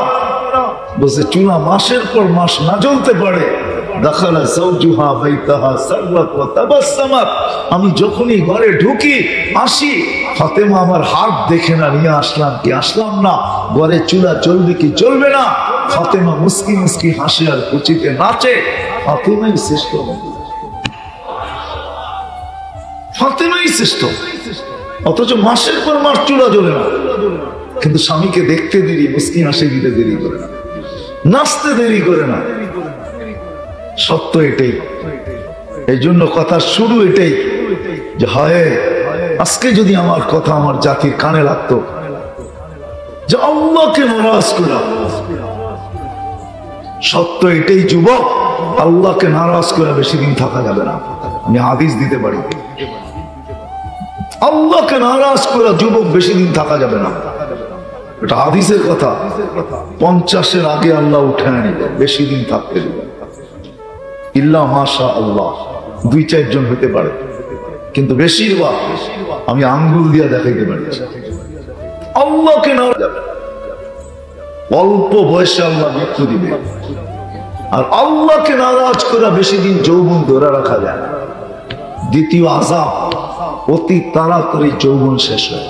Speaker 1: বলছে চুলা মাসের পর মাস না জ্বলতে পারে, দাখালা যাওজুহা বাইতাহা সাররাত ওয়া তাবাসসামাত। আমি যখনই ঘরে ঢুকি আসি, ফাতেমা আমার হাত দেখে না, নিয়ে আসলাম কি আসলাম না, ঘরে চুলা চলবে কি চলবে না, ফাতেমা মুস্কি মুস্কি হাসে আর কুচিতে নাচে। ফাতেমাই শ্রেষ্ঠ, ফাতেমাই শ্রেষ্ঠ। অথচ মাসের পর মাস চুলা জ্বলে না, কিন্তু স্বামীকে দেখতে দেরি, মুস্কি হাসি দিতে দেরি করে না, নাচতে দেরি করে না। সত্য এটাই। এই জন্য কথা শুরু এটাই যে হায়, আজকে যদি আমার কথা আমার জাতির কানে লাগতো যে আল্লাহকে নারাজ করা। সত্য এটাই যুবক, আল্লাহকে নারাজ করে বেশি দিন থাকা যাবে না। আমি হাদিস দিতে পারি, আল্লাহকে নারাজ করে যুবক বেশি দিন থাকা যাবে না। এটা হাদিসের কথা। 50-এর আগে আল্লাহ উঠে নিবে, বেশি দিন থাকতে দিবে। ইল্লা মাশা আল্লাহ, 2-4 জন হতে পারে, কিন্তু বেশিরভাগ আমি আঙ্গুল দিয়া দেখাইতে পারি আল্লাহকে নারাজ যাবে। অল্প বয়সে আল্লাহ মৃত্যু দিবে। আর আল্লাহকে নারাজ করে বেশি দিন যৌবন ধরে রাখা যায় না। দ্বিতীয় আযাব, অতি তাড়াতাড়ি যৌবন শেষ হয়।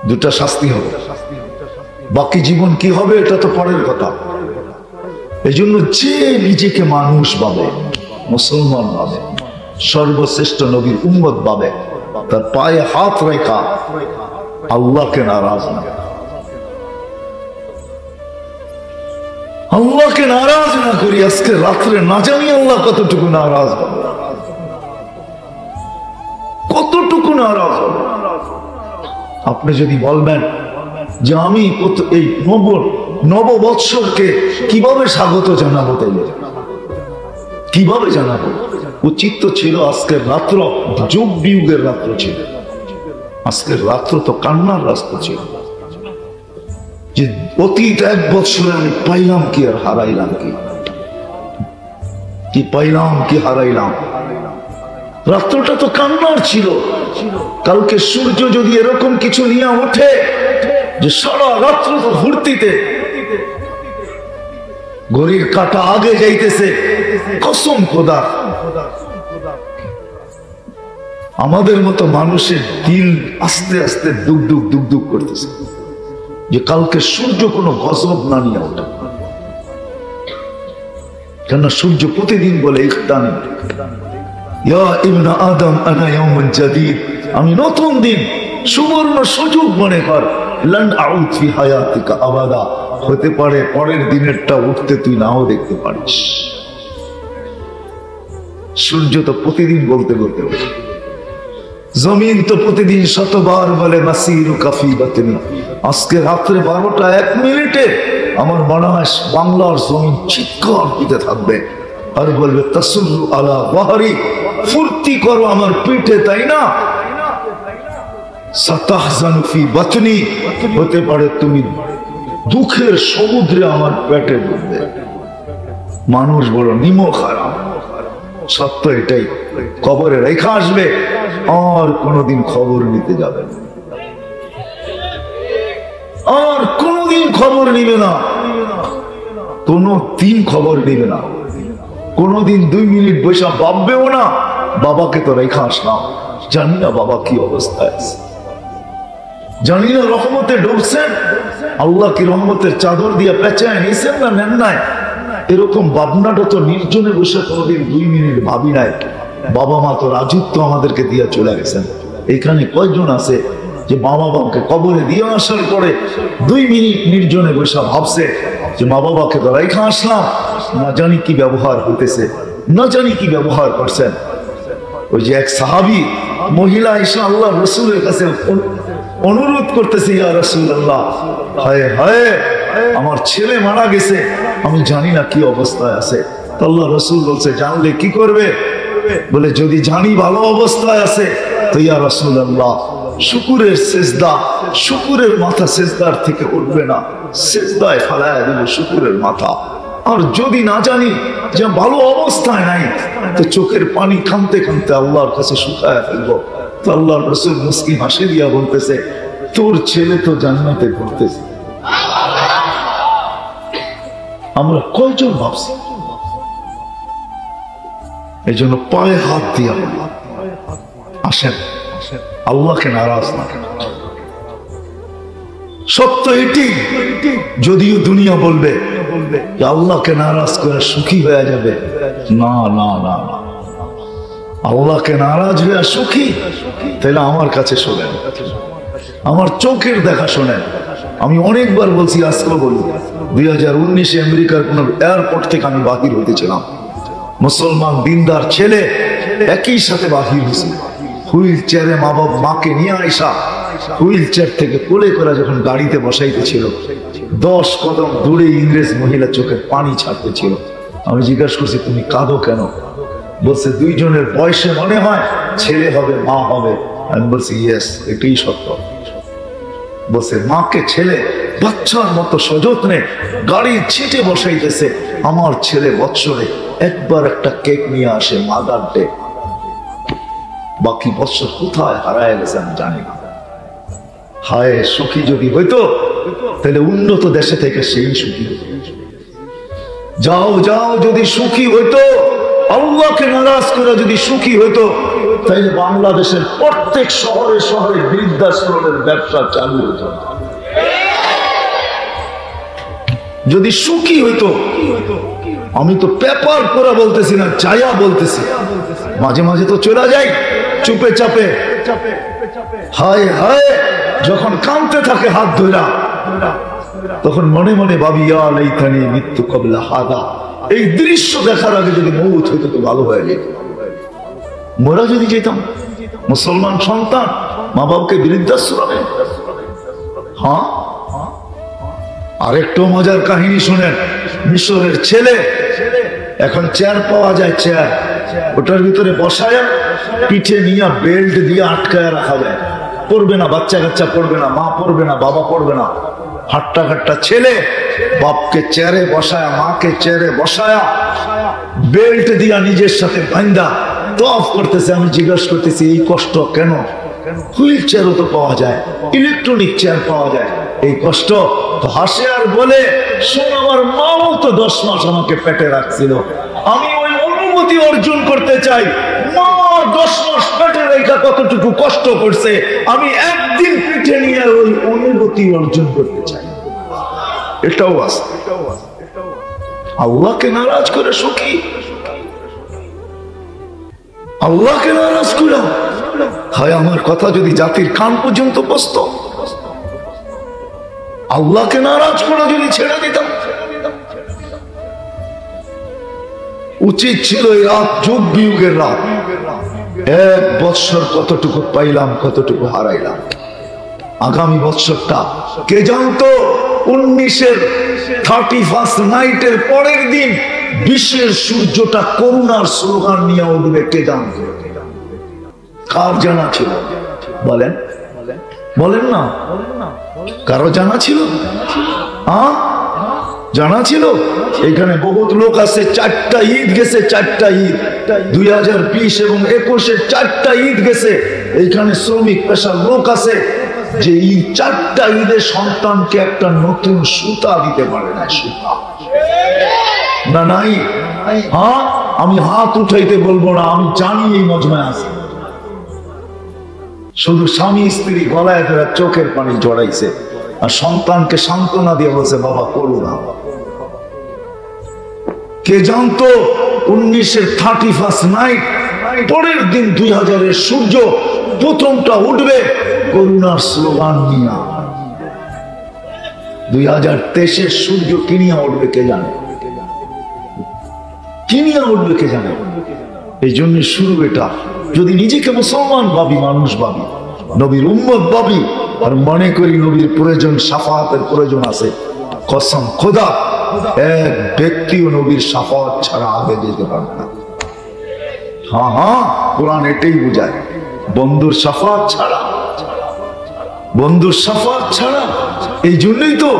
Speaker 1: দুটা শাস্তি হবে, বাকি জীবন কি হবে এটা তো পরের কথা। এই জন্য যে নিজেকে মানুষ ভাবে, মুসলমান ভাবে, সর্বশ্রেষ্ঠ নবীর উম্মত ভাবে, তার পায়ে হাত রেখা আল্লাহকে নারাজ না। আল্লাহকে নারাজ না করি, আজকে রাত্রে না জানি আল্লাহ কতটুকু নারাজ হবে, কতটুকু নারাজ হবে। আপনি যদি বলবেন যে আমি এই নববৎসরকে কিভাবে স্বাগত জানাবো, তাইলে কিভাবে জানাবো? উচিত তো ছিল আজকের রাত্র যোগ বিয়োগের রাত্র ছিল, আজকের রাত্র তো কান্নার রাস্তা ছিল, যে অতীত 1 বছরে আমি পাইলাম কি আর হারাইলাম কি পাইলাম কি হারাইলাম। রাত্রটা তো কান্নার ছিল। কালকে সূর্য যদি এরকম কিছু নিয়ে ওঠে যে সারা রাত্র তো ফুর্তিতে, ঘড়ির কাঁটা আগে যাইতেছে, কসম খোদা আমাদের মতো মানুষের দিল আস্তে আস্তে দুক দুক দুক দুক করতেছে যে কালকে সূর্য কোনো গজব না নিয়ে ওঠে। কেন সূর্য প্রতিদিন বলে ইখতানি ইয়া ইবনা আদম আনা ইয়াউমুন জাদীদ, আমি নতুন দিন সুবর্ণ সুযোগ মনে কর, লান আউদ ফি হায়াতিকা আবাদা, হতে পারে পরের দিনেরটা উঠতে তুই নাও দেখতে পারিস। সূর্য তো প্রতিদিন বলতে বলতে, জমিন তো প্রতিদিন শতবার বলে মাসিরু কাফি বাতিনি, আজকে রাত্রে 12টা 1 মিনিটে আমার মনে হয় বাংলার জমিন চিৎকার দিতে থাকবে আর বলবে তাসুরু আলা ওয়াহরি, ফুর্তি করো আমার পিঠে, তাই না? সাতাহজানু ফি বাতনি, হতে পারে তুমি দুঃখের সমুদ্রে আমার পেটে ডুববে। মানুষ বড় নিমখ হারাম, সত্য এটাই। কবরে রেখা আসবে আর কোনদিন খবর নিতে যাবে না, আর কোনদিন খবর নিবে না, কোনদিন খবর নিবে না, কোনদিন 2 মিনিট বসে ভাববেও না বাবাকে তো রেখা আসলাম, জানি না বাবা কি অবস্থায় আছে, জানি না রহমতে ডুবছেন, আল্লাহ কি রহমতের চাদর দিয়ে পেঁচায় নিয়েছেন না নেন নাই। এরকম ভাবনাটা তো নির্জনে বসে কোনদিন 2 মিনিট ভাবি নাই। বাবা মা তো রাজত্ব আমাদেরকে দিয়ে চলে গেছেন। এখানে কয়জন আছে যে মা বাবাকে কবরে দিয়ে আসার পরে 2 মিনিট নির্জনে বসে ভাবছে যে মা বাবাকে তো রেখা আসলাম, না জানি কি ব্যবহার হইতেছে, না জানি কি ব্যবহার করছেন। ওই যে এক সাহাবী মহিলা এসে আল্লাহ রসুলের কাছে অনুরোধ করতেছে, ইয়া রাসূলুল্লাহ, হায় হায় আমার ছেলে মারা গেছে, আমি জানি না কি অবস্থায় আছে। আল্লাহ রসুল বলছে, জানলে কি করবে? বলে যদি জানি ভালো অবস্থায় আছে তো ইয়া রাসূলুল্লাহ শুকুরের সিজদা, শুকুরের মাথা সিজদার থেকে উঠবে না, সিজদায় ফালায়া দেব শুকুরের মাথা। আর যদি না জানি যে ভালো অবস্থায় নাই তো চোখের পানি কাঁদতে কাঁদতে আল্লাহর কাছে শুকায় ফেলবো। তো আল্লাহর রাসূল মুস্কি হাসি দিয়া বলতেছে, তোর ছেলে তো জান্নাতে ঘুরতেছে। আমরা কয়জন ভাবছি? এই জন্য পায়ে হাত দিয়া আসেন, আল্লাহকে নারাজ না। সত্য এটি, যদিও দুনিয়া বলবে আল্লাহকে নারাজ করে সুখী হয়ে যাবে, না না না, আল্লাহকে নারাজ হয়ে সুখী, তাহলে আমার কাছে শোনেন, আমার চোখের দেখা শোনেন। আমি অনেকবার বলছি, আজকে বলি, 2019-এ আমেরিকার কোন এয়ারপোর্ট থেকে আমি বাহির হইতেছিলাম, মুসলমান দিনদার ছেলে একই সাথে বাহির হয়েছে, হুইল চেয়ারে মা বাবা মাকে নিয়ে আইসা হুইল চেয়ার থেকে কোলে করে যখন গাড়িতে বসাইতেছিল, 10 কদম দূরে ইংরেজ মহিলা চোখের পানি ছাড়তেছিল। আমি জিজ্ঞাসা করছি, তুমি কাঁদো কেন? বলছে, 2 জনের বয়সে মনে হয় ছেলে হবে মা হবে। আমি বলছি, ইয়েস, এটাই সত্য। বলছে, মাকে ছেলে বাচ্চার মতো সযত্নে গাড়ির ছিটে বসাইতেছে, আমার ছেলে বৎসরে একবার একটা কেক নিয়ে আসে মাদার ডে, বাকি বৎসর কোথায় হারায় গেছে আমি জানি না। হায়, সুখী যদি হইতো তাহলে উন্নত দেশে থেকে সেই সুখী হতো। যাও যাও, যদি সুখী হইতো, আল্লাহকে নারাজ করে যদি সুখী হইতো, তাহলে বাংলাদেশের প্রত্যেক শহরে শহরে বৃদ্ধাশ্রমের ব্যবসা চালু হতো। যদি সুখী হইতো, আমি তো পেপার করে বলতেছি না, চায়া বলতেছি, মাঝে মাঝে তো চলে যাই চুপে চাপে, হায় হায়, যখন কাঁদতে থাকে হাত ধরা, তখন মনে মনে ভাবি ইয়া লাইতানি মিতু ক্বাবলা হাদা, এই দৃশ্য দেখার আগে যদি মৌত হইতো তো ভালো হয়ে যেত। মোরা যদি যেতাম মুসলমান সন্তান মা বাবাকে বৃদ্ধাশ্রমে। হ্যাঁ, আরেকটু মজার কাহিনী শুনেন। মিশরের ছেলে, এখন চেয়ার পাওয়া যায়, চেয়ার, ওটার ভিতরে বসায় পিঠে নিয়ে বেল্ট দিয়ে আটকায় রাখা যায়। পড়বে না, বাচ্চা কাচ্চা পড়বে না, মা পড়বে না, বাবা পড়বে না। হাট্টা খাট্টা ছেলে বাপকে চেয়ারে বসায়া, মাকে চেয়ারে বসায়া, বেল্ট দিয়া নিজের সাথে বান্ধা তফ করতেছে। আমি জিজ্ঞাসা করতেছি এই কষ্ট কেন? হুইল চেয়ারও তো পাওয়া যায়, ইলেকট্রনিক চেয়ার পাওয়া যায়, এই কষ্ট? তো হাসে আর বলে, শোন, আমার মাও তো 10 মাস আমাকে পেটে রাখছিল, আমি ওই অনুমতি অর্জন করতে চাই। মা 10 মাস পেটে রেখা কতটুকু কষ্ট করছে, আমি একদিন পিঠে নিয়ে ওই অনুমতি অর্জন করতে চাই। এটাও আছে। আল্লাহকে নারাজ করে সুখী, আল্লাহকে নারাজ করে। হয় আমার কথা যদি জাতির কান পর্যন্ত বসত, আল্লাহকে নারাজ করে যদি ছেড়ে দিতাম। উচিত ছিল এই রাত যুগ বিয়োগের রাত। 1 বৎসর কতটুকু পাইলাম, কতটুকু হারাইলাম। আগামী বৎসরটা কে জানতো? 19-এর 31st নাইটের পরের দিন বিশ্বের সূর্যটা করুণার স্লোগান নিয়ে উঠবে, কে জানতো? কার জানা ছিল? বলেন, বলেন না, কারো জানা ছিল? জানা ছিল? এখানে বহুত লোক আছে, 4টা ঈদ গেছে, 4টা ঈদ, 2020 এবং 21-এর 4টা ঈদ গেছে। এইখানে শ্রমিক পেশার লোক আছে যে এই 4টা ঈদের সন্তানকে একটা নতুন সুতা দিতে পারে না। সুতা না নাই? হ্যাঁ, আমি হাত উঠাইতে বলবো না, আমি জানি এই মজমায় আছে। শুধু স্বামী স্ত্রী গলায় ধরে চোখের পানি জড়াইছে আর সন্তানকে সান্ত্বনা দিয়ে বলছে, বাবা করো না। কে জানতো 19-এর 31st নাইট পরের দিন 2000-এর সূর্য প্রথমটা উঠবে করুণার স্লোগান নিয়ে। 2023-এর সূর্য কিনিয়া উঠবে কে জানে? কিনিয়া উঠবে কে জানে? এই জন্য শুরু এটা। যদি নিজেকে মুসলমান ভাবি, মানুষ ভাবি, নবীর উম্মত ভাবি, আর মনে করি নবীর প্রয়োজন, শাফাআতের প্রয়োজন আছে, কসম খোদা এক ব্যক্তিও নবীর শাফাআত ছাড়া আগে যেতে পারবে না। হ্যাঁ হ্যাঁ, কোরআন এটাই বোঝায়, বন্ধুর শাফাআত ছাড়া, বন্ধুর শাফাআত ছাড়া। এই জন্যই তো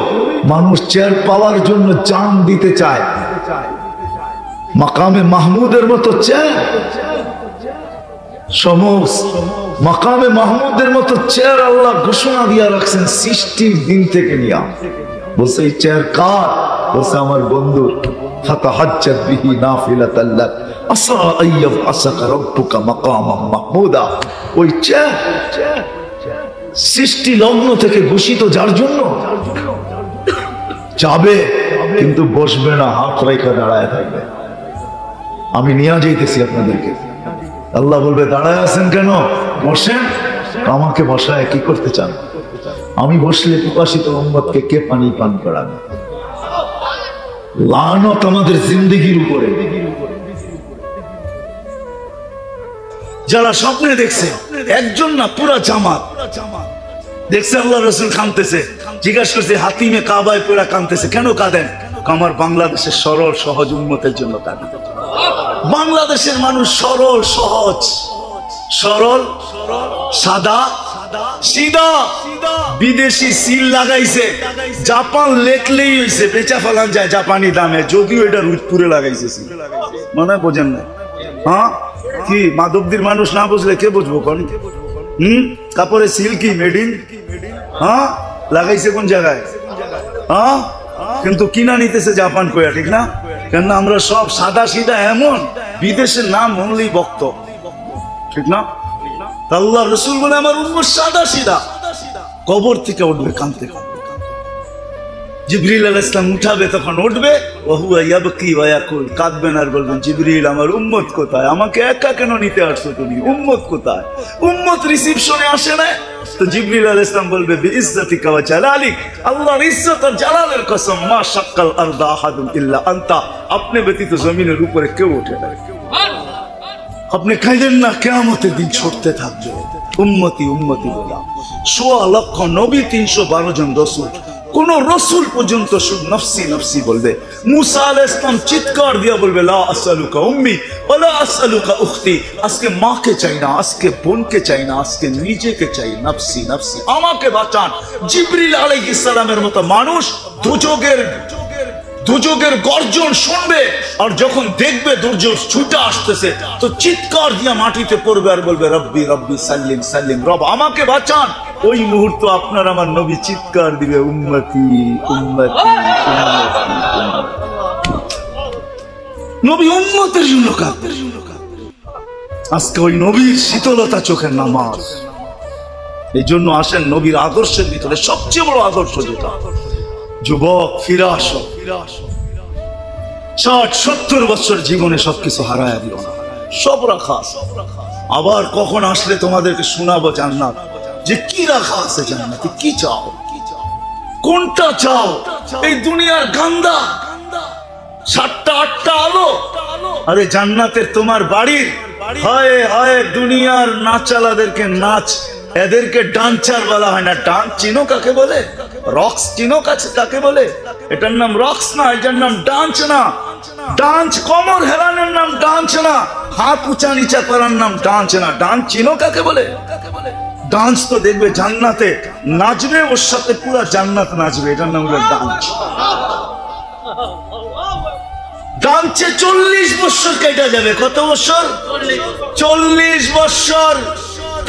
Speaker 1: মানুষ চেয়ার পাওয়ার জন্য জান দিতে চায়। মাকামে মাহমুদের মতো চেয়ার, মাকামে মাহমুদের মতো চেয়ার আল্লাহ ঘোষণা দিয়া রাখছেন সৃষ্টির দিন থেকে নিয়া। বলছে এই চেয়ার কার? বলছে আমার বন্ধুর। ফাতাহাজ্জাত বিহি নাফিলাতাল লাক আসা আইয়াব আসাকা রাব্বুকা মাকামাম মাহমুদা। ওই চেয়ার সৃষ্টি লগ্ন থেকে ঘোষিত, যার জন্য যাবে কিন্তু বসবে না, হাত রেখা দাঁড়ায় থাকবে। আমি নিয়ে যাইতেছি আপনাদেরকে। আল্লাহ বলবে দাঁড়ায় আছেন কেন? বসেন। আমাকে বসায় কি করতে চান? আমি বসলে পিপাসিত উম্মতকে কে পানি পান করাবে? লানত আমাদের জিন্দেগির উপরে। যারা স্বপ্নে দেখছে, একজন না পুরা জামাত দেখছে আল্লাহ রাসূল কাঁদতেছে, জিজ্ঞাসা করছে হাতিমে কাবায় পুরা কাঁদতেছে, কেন কাঁদেন? আমার বাংলাদেশের সরল সহজ উম্মতের জন্য কাঁদি। বাংলাদেশের মানুষ সরল সহজ, সরল সাদা সিধা। বিদেশি সিল লাগাইছে, জাপান লেখলেই হয়েছে, বেচা ফেলান যায় জাপানি দামে, যদিও এটা রুদপুরে লাগাইছে। মনে বোঝেন না? হ্যাঁ, কি মাধবদীর মানুষ না বুঝলে কে বুঝবো? কোন কাপড়ে সিল কি মেডিন? হ্যাঁ, লাগাইছে কোন জায়গায়? হ্যাঁ, কিন্তু কিনা নিতেছে জাপান কয়া, ঠিক না? কেন আমরা সব সাদা সিধা, এমন বিদেশের নাম হলেই বক্ত, ঠিক না? আল্লাহ রাসূল বলে আমার উম্মত সাদা সিধা। কবর থেকে উঠবে কাঁদতে কাঁদতে, জিবরিল আলাইহিস সালাম উঠাবে, তখন উঠবে
Speaker 2: ওহুয়া ইয়াবকি ওয়া ইয়াকুল, কাঁদবেন আর বলবেন জিবরিল আমার উম্মত কোথায়, আমাকে একা কেন নিতে আসছো তুমি, উম্মত কোথায়? উম্মত রিসিপশনে আসে না তো জিবরিল আলাইহিস সালাম বলবে বিইজ্জাতিকা ওয়া জালালিক, আল্লাহর ইজ্জত আর জালালের কসম, মা শাক্কাল আরদা আহাদুন ইল্লা আনতা, আপনি ব্যতীত জমিনের উপরে কেউ ওঠে না। আপনি কাঁদেন না, কিয়ামতের দিন ছুটতে থাকবে উম্মতি উম্মতি বলা। ১৬ লক্ষ নবী, ৩১২ জন রসুল, কোন রসুল পর্যন্ত শুধু নফসি নফসি বলবে। মুসা আলাইহিস সালাম চিৎকার দিয়ে বলবে লা আসআলুকা উম্মি ওয়া লা আসআলুকা উখতি, আজকে মাকে চাই না, আজকে বোনকে চাই না, আজকে নিজেকে চাই, নফসি নফসি, আমাকে বাঁচান। জিবরিল আলাইহিস সালামের মতো মানুষ দুর্যোগের গর্জন শুনবে, আর যখন দেখবে দুর্যোগ ছুটে আসতেছে তো চিৎকার দিয়ে মাটিতে পড়বে আর বলবে রব্বি রব্বি সাল্লিম সাল্লিম, রব আমাকে বাঁচান। ওই মুহূর্ত আপনার আমার নবী চিৎকার দিবে উম্মতি উম্মতি উম্মতি। নবী উম্মতের জন্য কাঁদবে। আজকে ওই নবীর শীতলতা চোখের নামাজ। এই জন্য আসেন নবীর আদর্শের ভিতরে সবচেয়ে বড় আদর্শ যেটা, যুবক ফিরে আসো, ৬০-৭০ বছর জীবনে সবকিছু হারায় দিও না, সব রাখা আছে। আবার কখন আসলে তোমাদেরকে শোনাবো জান্নাত, যে কি রাখা আছে জান্নাতে, কি চাও, কোনটা চাও। এই দুনিয়ার গান্দা ৭টা-৮টা আলো, আরে জান্নাতের তোমার বাড়ির হয় হয় দুনিয়ার নাচালাদেরকে নাচ, এদেরকে ডান্সার বলা হয় না। ডান্স চিনো কাকে বলে? রক্স চিনো কাকে বলে? এটার নাম রক্স না, এটার নাম ডান্স না। ডান্স কোমর হেলানোর নাম ডান্স না, হাত উঁচা নিচা করার নাম ডান্স না। ডান্স চিনো কাকে বলে? ডান্স তো দেখবে জান্নাতে নাচবে, ওর সাথে পুরো জান্নাত নাচবে, এটার নাম হলো ডান্স। ডান্সে ৪০ বছর কেটে যাবে। কত বছর? ৪০ বছর।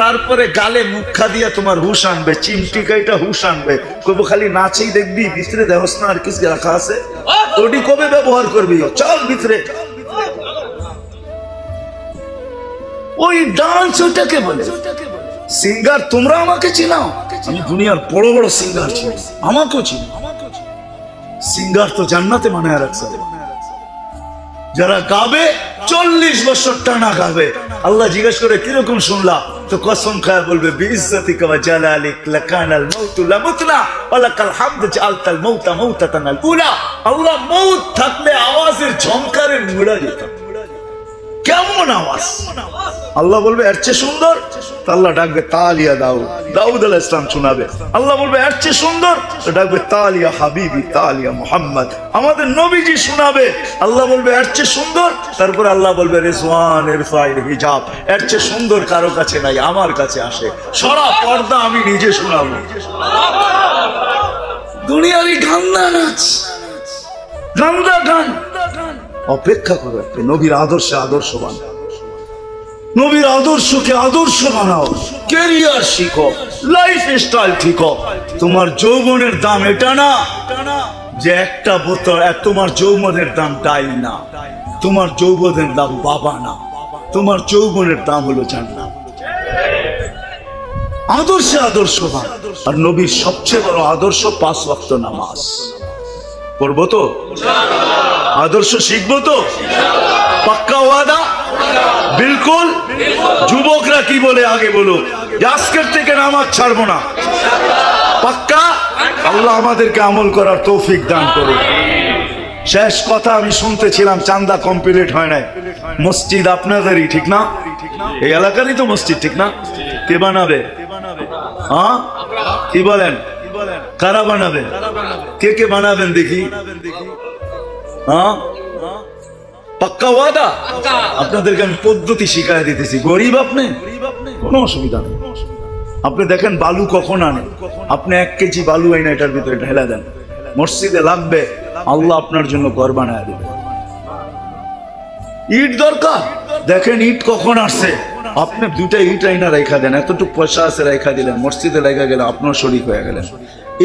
Speaker 2: তারপরে গালে মুখা দিয়া তোমার হুশ আনবে, চিমটি কাইটা হুশ আনবে, কবে খালি নাচেই দেখবি, ভিতরে দেহস না আর কিছু রাখা আছে, ওটি কবে ব্যবহার করবি, চল ভিতরে। ওই ডান্স ওটাকে বলে। সিঙ্গার তোমরা আমাকে চিনাও, আমি দুনিয়ার বড় বড় সিঙ্গার চিনি, আমাকেও চিনি। সিঙ্গার তো জান্নাতে মানায় রাখছে। যারা গাবে ৪০ বছর টানা গাবে, আল্লাহ জিজ্ঞেস করে কিরকম শুনলা, তো কসম খায় বলবে বিইজ্জাতিকা ওয়া জালালিক লাকানাল মাউতু লামুতনা ওয়া লাকাল হামদু জাআলতাল মাউতা মাউতাতানাল উলা। আল্লাহ মউত থাকলে আওয়াজের ঝংকারে মুড়া যেত। কেমন আওয়াজ? আল্লাহ বলবে এর চেয়ে সুন্দর, আল্লাহ ডাকবে তালিয়া দাউদ, দাউদ আলাইহিস সালাম শোনাবে। আল্লাহ বলবে এর চেয়ে সুন্দর, ডাকবে তালিয়া হাবিবি তালিয়া মুহাম্মদ, আমাদের নবীজি শোনাবে। আল্লাহ বলবে এর চেয়ে সুন্দর, তারপর আল্লাহ বলবে রিজওয়ান ইরফাইল হিজাব, এর চেয়ে সুন্দর কারো কাছে নাই, আমার কাছে আসে, সরা পর্দা আমি নিজে শোনাবো। দুনিয়ারই গান্দা নাচ, গান্দা গান। অপেক্ষা করো, নবীর আদর্শে আদর্শবান, নবীর আদর্শকে আদর্শ বানাও, ক্যারিয়ার শিখো, লাইফ স্টাইল শিখো। তোমার যৌবনের দাম এটা না যে একটা বোতল, তোমার যৌবনের দাম ডাইল না, তোমার যৌবনের দাম বাবা না, তোমার যৌবনের দাম হলো জান্নাত। আদর্শে আদর্শবান। আর নবীর সবচেয়ে বড় আদর্শ ৫ ওয়াক্ত নামাজ। পড়বো তো? আদর্শ শিখবো তো? পাক্কা ওয়াদা? বিলকুল। যুবকরা কি বলে আগে বলো, আজকের থেকে নামাজ ছাড়বো না। পাক্কা? আল্লাহ আমাদেরকে আমল করার তৌফিক দান করুন। শেষ কথা আমি শুনতেছিলাম, চান্দা কমপ্লিট হয় নাই। মসজিদ আপনাদেরই, ঠিক না? এই এলাকারই তো মসজিদ, ঠিক না? কে বানাবে? হ্যাঁ কি বলেন? কারা বানাবে? কে কে বানাবেন দেখি? হ্যাঁ পাক্কা ওয়াদা? আপনাদেরকে আমি পদ্ধতি শিখাই দিতেছি। গরিব আপনি, কোনো অসুবিধা নেই। আপনি দেখেন বালু কখন আনে, আপনি 1 কেজি বালু আইনা এটার ভিতরে ঢেলা দেন, মসজিদে লাগবে, আল্লাহ আপনার জন্য ঘর বানায় দিবে। ইট দরকার, দেখেন ইট কখন আসছে, আপনি 2টা ইট আইনা রেখা দেন, এতটুকু পয়সা আছে রেখা দিলেন, মসজিদে লেখা গেলেন, আপনার শরীক হয়ে গেলেন।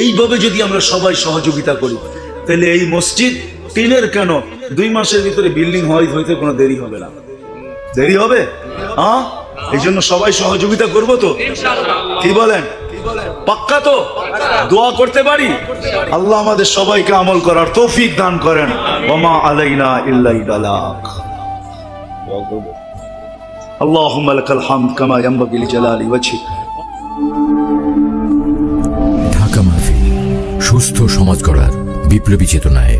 Speaker 2: এইভাবে যদি আমরা সবাই সহযোগিতা করি, তাহলে এই মসজিদ টিনের কেন 2 মাসের ভিতরে বিল্ডিং হইতে কোনো দেরি হবে না। দেরি হবে? হ্যাঁ, এই জন্য সবাই সহযোগিতা করবো তো, কি বলেন? পাক্কা তো? দোয়া করতে পারি? আল্লাহ আমাদের সবাইকে আমল করার তৌফিক দান করেন। ওমা আলাইনা ইল্লাল বালাগ। আল্লাহুম্মা লাকাল হামদ কামা ইয়ানবাগি লিজালালি ওয়াজহিক।
Speaker 3: ঢাকা মাহফিল, সুস্থ সমাজ গড়ার বিপ্লবী চেতনায়।